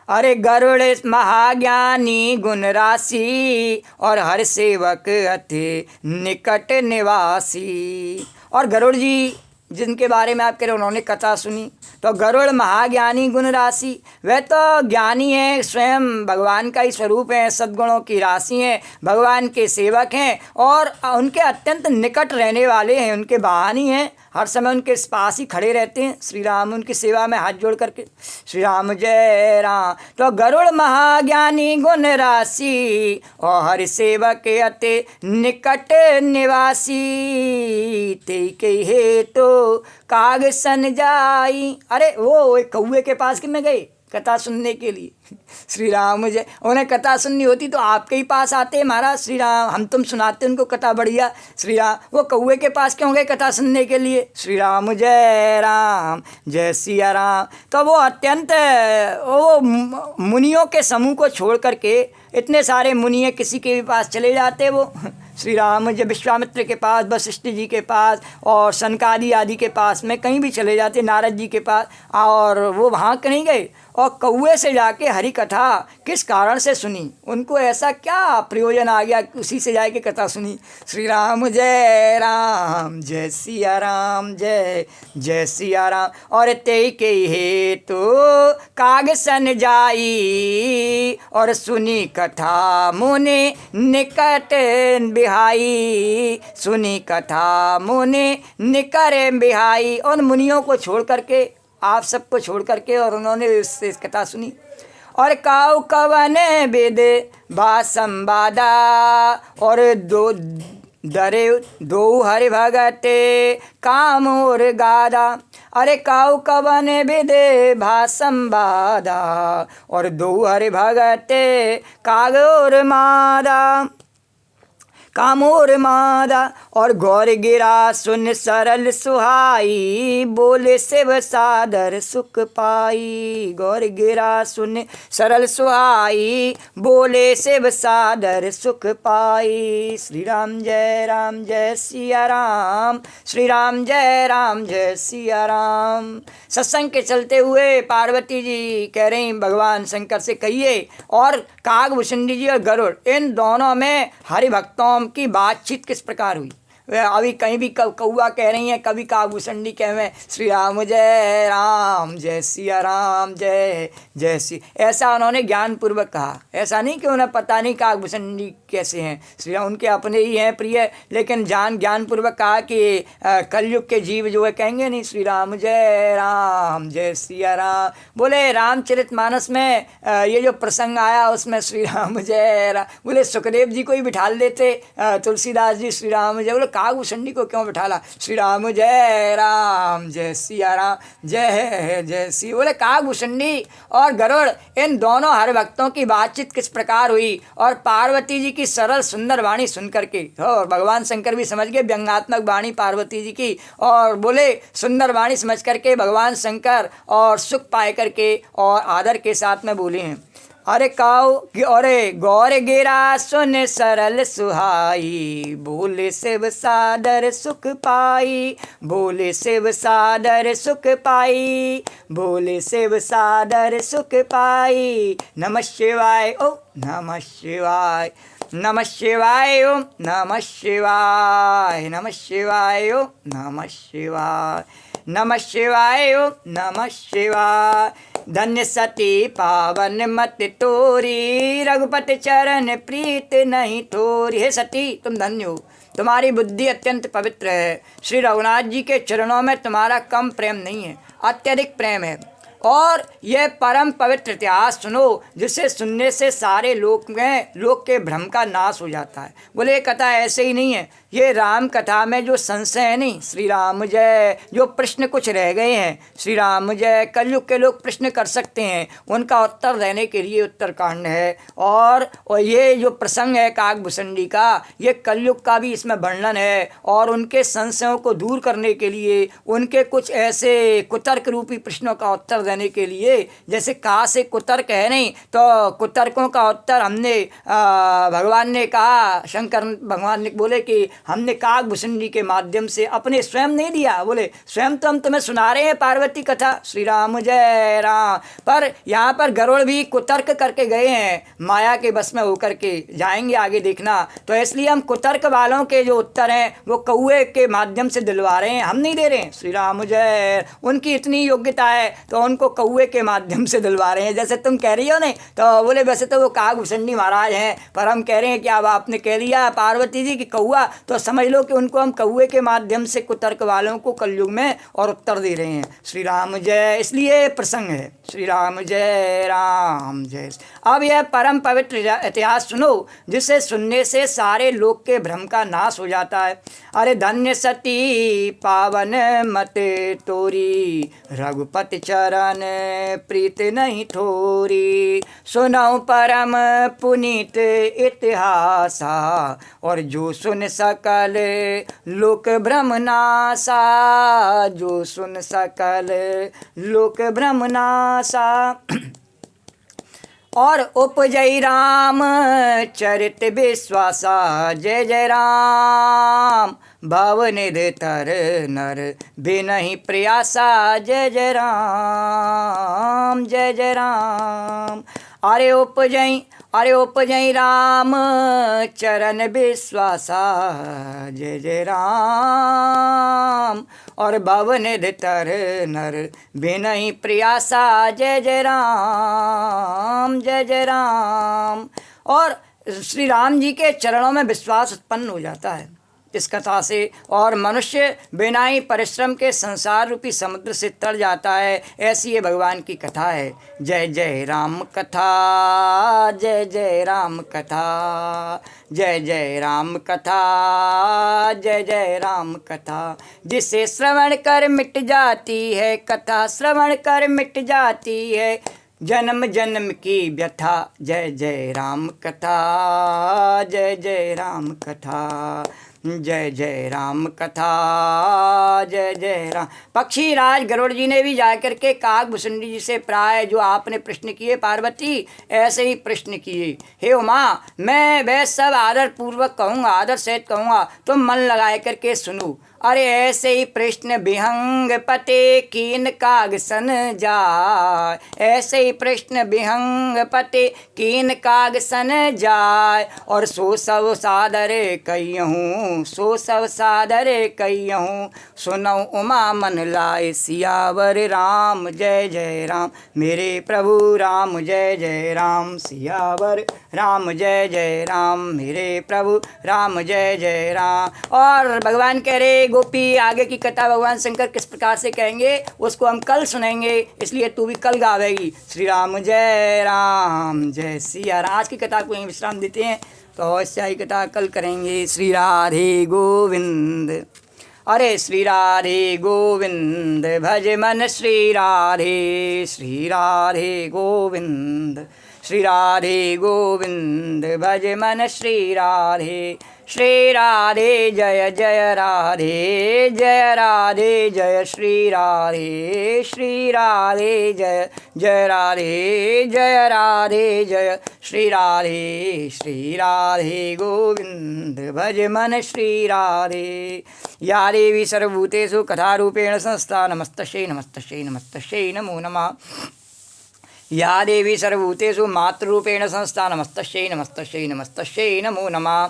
अरे गरुड़ महाज्ञानी गुण राशि, और हर सेवक अति निकट निवासी। और गरुड़ जी जिनके बारे में आप कह रहे उन्होंने कथा सुनी। तो गरुड़ महाज्ञानी गुण राशि, वह तो ज्ञानी है, स्वयं भगवान का ही स्वरूप है, सद्गुणों की राशि हैं, भगवान के सेवक हैं और उनके अत्यंत निकट रहने वाले हैं, उनके वाहनी हैं, हर समय उनके पास ही खड़े रहते हैं। श्री राम उनकी सेवा में हाथ जोड़ करके श्री राम जय राम। तो गरुड़ महाज्ञानी गुण राशि और हरि सेवक अति निकट निवासी, ते कहे तो काग सन जाई। अरे वो एक कौवे के पास कि मैं गई कथा सुनने के लिए। श्री राम जय, उन्हें कथा सुननी होती तो आपके ही पास आते महाराज श्री राम, हम तुम सुनाते उनको कथा बढ़िया। श्री राम वो कौवे के पास क्यों गए कथा सुनने के लिए? श्री राम जय सिया राम। तो वो अत्यंत वो मुनियों के समूह को छोड़ करके, इतने सारे मुनि किसी के भी पास चले जाते वो श्री राम जब विश्वामित्र के पास, वशिष्ठ जी के पास और सनकादि आदि के पास में कहीं भी चले जाते, नारद जी के पास, और वो वहाँ कहीं गए और कौवे से जाके हरि कथा किस कारण से सुनी, उनको ऐसा क्या प्रयोजन आ गया उसी से जाके कथा सुनी। श्री राम जय सिया राम जय जय सिया राम। और ते के हे तो काग सन जाई और सुनी कथा मुनि निकट बिहाई, सुनी कथा मुनि निकर बिहाई। उन मुनियों को छोड़ करके, आप सबको छोड़ करके, और उन्होंने उससे कथा सुनी। और काऊ कवन वेद बा संवादा और दो डरे दो हरि भगते काम और गादा। अरे काऊ कवन वेद भा संवादा और दो हरि भगते काग और मादा, कामोर मादा। और गौर गिरा सुन सरल सुहाई, बोले शिव सादर सुख पाई। गौर गिरा सुन सरल सुहाई, बोले शिव सादर सुख पाई। श्री राम जय सिया राम, श्री राम जय सिया राम। सत्संग के चलते हुए पार्वती जी कह रही भगवान शंकर से कहिए, और कागभूषणी जी और गरुड़, इन दोनों में हरि भक्तों की बातचीत किस प्रकार हुई। अभी कहीं भी कौआ कह रही हैं, कभी कागभूषणी कह रहे हैं श्री राम जय सिया राम जय जय सी। ऐसा उन्होंने ज्ञानपूर्वक कहा, ऐसा नहीं कि उन्हें पता नहीं कागभूषणी कैसे हैं। श्री राम उनके अपने ही हैं प्रिय, लेकिन ज्ञानपूर्वक कहा कि कलयुग के जीव जो है कहेंगे नहीं श्री राम जय सिया राम। बोले रामचरितमानस में ये जो प्रसंग आया उसमें श्री राम जय राम, बोले सुखदेव जी को ही बिठा देते, तुलसीदास जी श्री राम जय, बोले कागभूषणी को क्यों बिठाला? श्री राम जय सिया राम जय सी। बोले कागभूषणी और गरुड़, इन दोनों हर भक्तों की बातचीत किस प्रकार हुई, और पार्वती जी की सरल सुंदर वाणी सुन करके, और भगवान शंकर भी समझ गए व्यंग्यात्मक वाणी पार्वती जी की, और बोले सुंदर वाणी समझ करके भगवान शंकर और सुख पाए करके और आदर के साथ में बोले हैं। अरे गौर गिरा सुन सरल सुहाई, बोले शिव सादर सुख पाई, बोले शिव सादर सुख पाई, बोले शिव सादर सुख पाई। नमः शिवाय ओ नमः शिवाय, नमः शिवाय ओम नमः शिवाय, नमः शिवाय ओम नमः शिवाय, नमः शिवाय ओम नमः शिवाय। धन्य सती पावन मत तोरी, रघुपति चरण प्रीत नहीं थोरी। हे सती तुम धन्य हो, तुम्हारी बुद्धि अत्यंत पवित्र है। श्री रघुनाथ जी के चरणों में तुम्हारा कम प्रेम नहीं है, अत्यधिक प्रेम है। और यह परम पवित्र इतिहास सुनो, जिसे सुनने से सारे लोक के भ्रम का नाश हो जाता है। बोले कथा ऐसे ही नहीं है, ये राम कथा में जो संशय है नहीं, श्री राम जय, जो प्रश्न कुछ रह गए हैं, श्री राम जय, कलयुग के लोग प्रश्न कर सकते हैं, उनका उत्तर देने के लिए उत्तरकांड है। और ये जो प्रसंग है कागभूषणी का, ये कलयुग का भी इसमें वर्णन है, और उनके संशयों को दूर करने के लिए, उनके कुछ ऐसे कुतर्क रूपी प्रश्नों का उत्तर देने के लिए, जैसे कहा से कुतर्क है नहीं, तो कुतर्कों का उत्तर हमने भगवान ने कहा, शंकर भगवान ने बोले कि हमने काकभूषणी के माध्यम से अपने स्वयं नहीं दिया। बोले स्वयं तो हम तुम्हें सुना रहे हैं पार्वती कथा, श्री राम जय राम। पर यहाँ पर गरुड़ भी कुतर्क करके गए हैं, माया के बस में होकर के जाएंगे आगे देखना। तो इसलिए हम कुतर्क वालों के जो उत्तर हैं वो कौए के माध्यम से दिलवा रहे हैं, हम नहीं दे रहे हैं। श्री राम जय, उनकी इतनी योग्यता है तो उनको कौए के माध्यम से दिलवा रहे हैं। जैसे तुम कह रही हो नहीं, तो बोले वैसे तो वो काकभूषणी महाराज हैं, पर हम कह रहे हैं कि अब आपने कह लिया पार्वती जी की कौआ, तो समझ लो कि उनको हम कौए के माध्यम से कुतर्क वालों को कलयुग में और उत्तर दे रहे हैं। श्री राम जय, इसलिए प्रसंग है श्री राम जय राम जय। अब यह परम पवित्र इतिहास सुनो, जिसे सुनने से सारे लोक के भ्रम का नाश हो जाता है। अरे धन्य सती पावन मत तोरी, रघुपति चरण प्रीत नहीं थोरी। सुनो परम पुनीत इतिहासा, और जो सुन सकल लोक भ्रम नासा, जो सुन सकल लोक भ्रम नासा। और उपजय राम चरित विश्वासा, जय जय राम भव निधतर नर बिनहि प्रयासा, जय जय राम जय जय राम। अरे उपजय राम चरण विश्वासा, जय जय राम। और भवन धर नर बिनहि प्रयासा, जय जय राम जय जय राम। और श्री राम जी के चरणों में विश्वास उत्पन्न हो जाता है इस कथा से, और मनुष्य बिना ही परिश्रम के संसार रूपी समुद्र से तर जाता है। ऐसी ये भगवान की कथा है। जय जय राम कथा, जय जय राम कथा, जय जय राम कथा, जय जय राम कथा। जिसे श्रवण कर मिट जाती है कथा, श्रवण कर मिट जाती है जन्म जन्म की व्यथा। जय जय राम कथा, जय जय राम कथा, जय जय राम कथा, जय जय राम। पक्षी राज गरुड़ जी ने भी जाकर के काकभूषणी जी से प्राय जो आपने प्रश्न किए पार्वती, ऐसे ही प्रश्न किए। हे उमा, मैं वह सब आदर पूर्वक कहूँगा, आदर सहित कहूँगा, तुम मन लगाए करके सुनो। अरे ऐसे ही प्रश्न विहंग पते कीन काग सन जाय, ऐसे ही प्रश्न विहंग पते कीन काग सन जाय। और सो सब सादरे कहियहूँ, सो सब सादरे कहियहूँ, सुनौ उमा मन लाए सियावर राम, जय जय राम मेरे प्रभु राम, जय जय राम सियावर राम, जय जय राम मेरे प्रभु राम, जय जय राम। और भगवान कह रहे गोपी आगे की कथा भगवान शंकर किस प्रकार से कहेंगे उसको हम कल सुनेंगे, इसलिए तू भी कल गावेगी। श्री राम जय राम जय सिया राम। आज की कथा को यहीं विश्राम देते हैं, तो अवश्य कथा कल करेंगे। श्री राधे गोविंद। अरे श्री राधे गोविंद भज मन, श्री राधे गोविंद, श्री राधे गोविंद भज मन, श्री राधे जय जय राधे, जय राधे जय श्री राधे जय जय राधे, जय राधे जय श्री राधे गोविंद भज मन, श्री राधे। या देवी सर्वभूतेषु कथारूपेण संस्था, नमस्तस्यै नमस्तस्यै नमस्तस्यै नमो नमः। या देवी सर्वभूतेषु मातृरूपेण संस्था, नमस्तस्यै नमस्तस्यै नमस्तस्यै नमो नमः।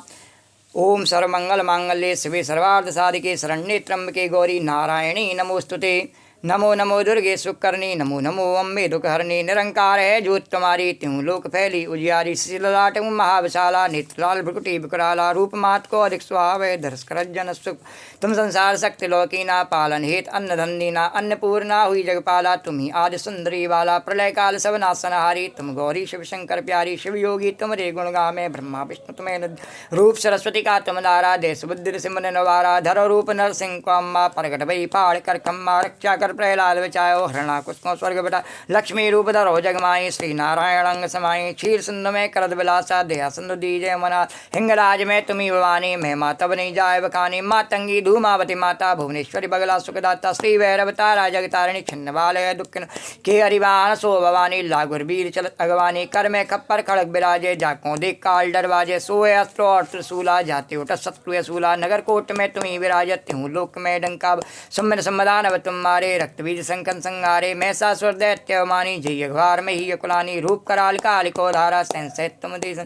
ओम सर्वमंगलमांगल्ये शिवे सर्वार्थसाधिके शरण्ये त्र्यंबके गौरी नारायणी नमोस्तुते। नमो नमो दुर्गे सुकर्णी, नमो नमो अम्बे दुखहरणी। निरंकार है ज्योत तुम्हारी, त्यों लोक फैली उजियारी। शीललाट महाविशाला, नेत्रलाल भ्रुकुटी विकराला। रूप मात को अधिक सुहाव है, धरस करज्जन सुख। तुम संसार शक्ति लौकीना, पालन हेत अन्न धन्दीना। अन्नपूर्णा हुई जगपाला, तुम ही आदि सुंदरी वाला। प्रलय काल सब नासनहारी, तुम गौरी शिव शंकर प्यारी। शिव योगी तुम रे गुण गामे, ब्रह्मा विष्णु तुम्हें रूप सरस्वती का तुम दारा। देश बुद्धि सिमन नवारा, धरो रूप नरसिंह को अम्मा। प्रगट भई पाड़ कर खम्मा, रक्षा कर पर प्रहलाद बचायो, हरणाकुश को स्वर्ग बटा, लक्ष्मी रूप धरो जगमाई, श्री नारायण अंग समाई, क्षीर सिंधु में करद बिलासा, दया सिंधु दीजय मना, हिंगराज में तुम्ही भवानी, महिमा तब नहीं जाय बखानी, मातंगी धूमावती माता, भुवनेश्वरी बगला सुखदाता, श्री भैरव तारा जगतारिणी, छिन्न बालय दुख के हरिवाण सो भवानी, लागुरवीर चलत अगवानी, कर में खप्पर खड़क बिराजे, जाकों देख काल डरवाजे, सोए अस्त्रो और त्रिशूला, जाते उठ शत्रु सूला, नगर कोट में तुम्ही विराजत हूँ, लोक में डंका सुमन सम्मदान अब तुम मारे, रक्त बीज संकन संगारे, मैं सासुर दैत्य मानी, जय अखबार में ही कुलानी, रूप कराल कालिको धारा, संसैत तुम देश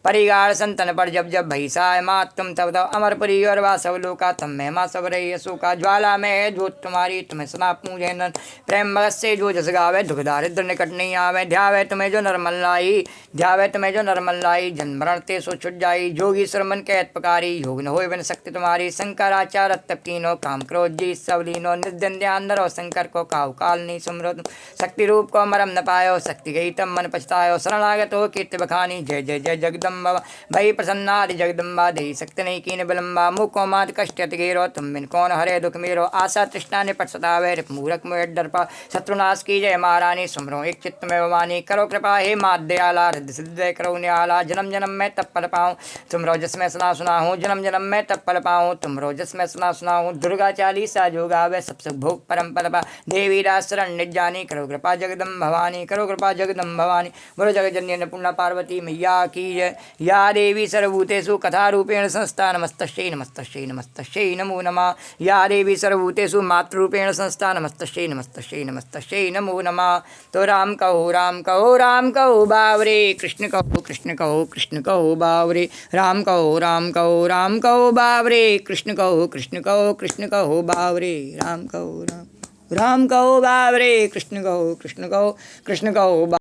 परिगार संतन पर जब जब भैसाय मात तुम तब तब अमरपुरी और वा सब लोका, तुम महिमा सब रही का, ज्वाला में जोत तुम्हारी, तुम्हें सुना पूजे नन, प्रेम भगत से जो जस गावे, दुख दारिद्र निकट नहीं आवे, ध्यावे तुम्हें जो नरमल लाई, ध्यावे तुम्हें जो नरमल लाई, जन्म मरण ते सो छुट जाई, जोगी सुरमन कहत पकारी, योग न होय बिन शक्ति तुम्हारी, शंकराचार्य तप कीनो, काम क्रोध जी सब लीनो, निर्दन ध्यान धरो शंकर को, काहु काल नहीं सुमरो, शक्ति रूप को मरम न पायो, शक्ति गई तम मन पछतायो, शरणागत हो कीर्ति बखानी, जय जय जय जगदम्बा, भई प्रसन्नादि जगदम्बा, देहि शक्ति नहीं कीन विलम्बा, मुको मात कष्ट घेरो, तुम बिन कौन हरे दुख मेरो, आशा तृष्णा निपट सतावे, रिप मूरख मुझ डर पा, शत्रुनाश की जय महारानी, सुमरो एक चित्त में भवानी, करो कृपा हे मात दयाला, रिद्धि सिद्धि करो न्याला, जन्म जन्म में तब पल पाऊँ, तुम रोजस में सुना सुना हूँ, जन्म जन्म में तब पल पाऊँ, तुम रोजस में सुना सुना हूँ, दुर्गा चालीसा जो गावे, सब सुख भोग परम पल पा, देवी राज शरण निजानी, करो कृपा जगदम भवानी, करो कृपा जगदम भवानी, बोलो जगत जननी अन्नपूर्णा पार्वती मैया की जय, या देवी सर्वभूतेषु कथा रूपेण संस्था, नमस्तस्यै नमस्तस्यै नमस्तस्यै नमो नमः, या देवी सर्वभूतेषु मातृरूपेण संस्था, नमस्तस्यै नमस्तस्यै नमस्तस्यै नमो नमः। तो राम कहो राम कहो राम कहो बावरे, कृष्ण कहो कृष्ण कहो कृष्ण कहो बावरे, राम कहो राम कहो राम कहो बावरे, कृष्ण कहो कृष्ण कहो कृष्ण कहो बावरे, राम कहो राम कहो बावरे, कृष्ण कहो कृष्ण कहो कृष्ण कहो।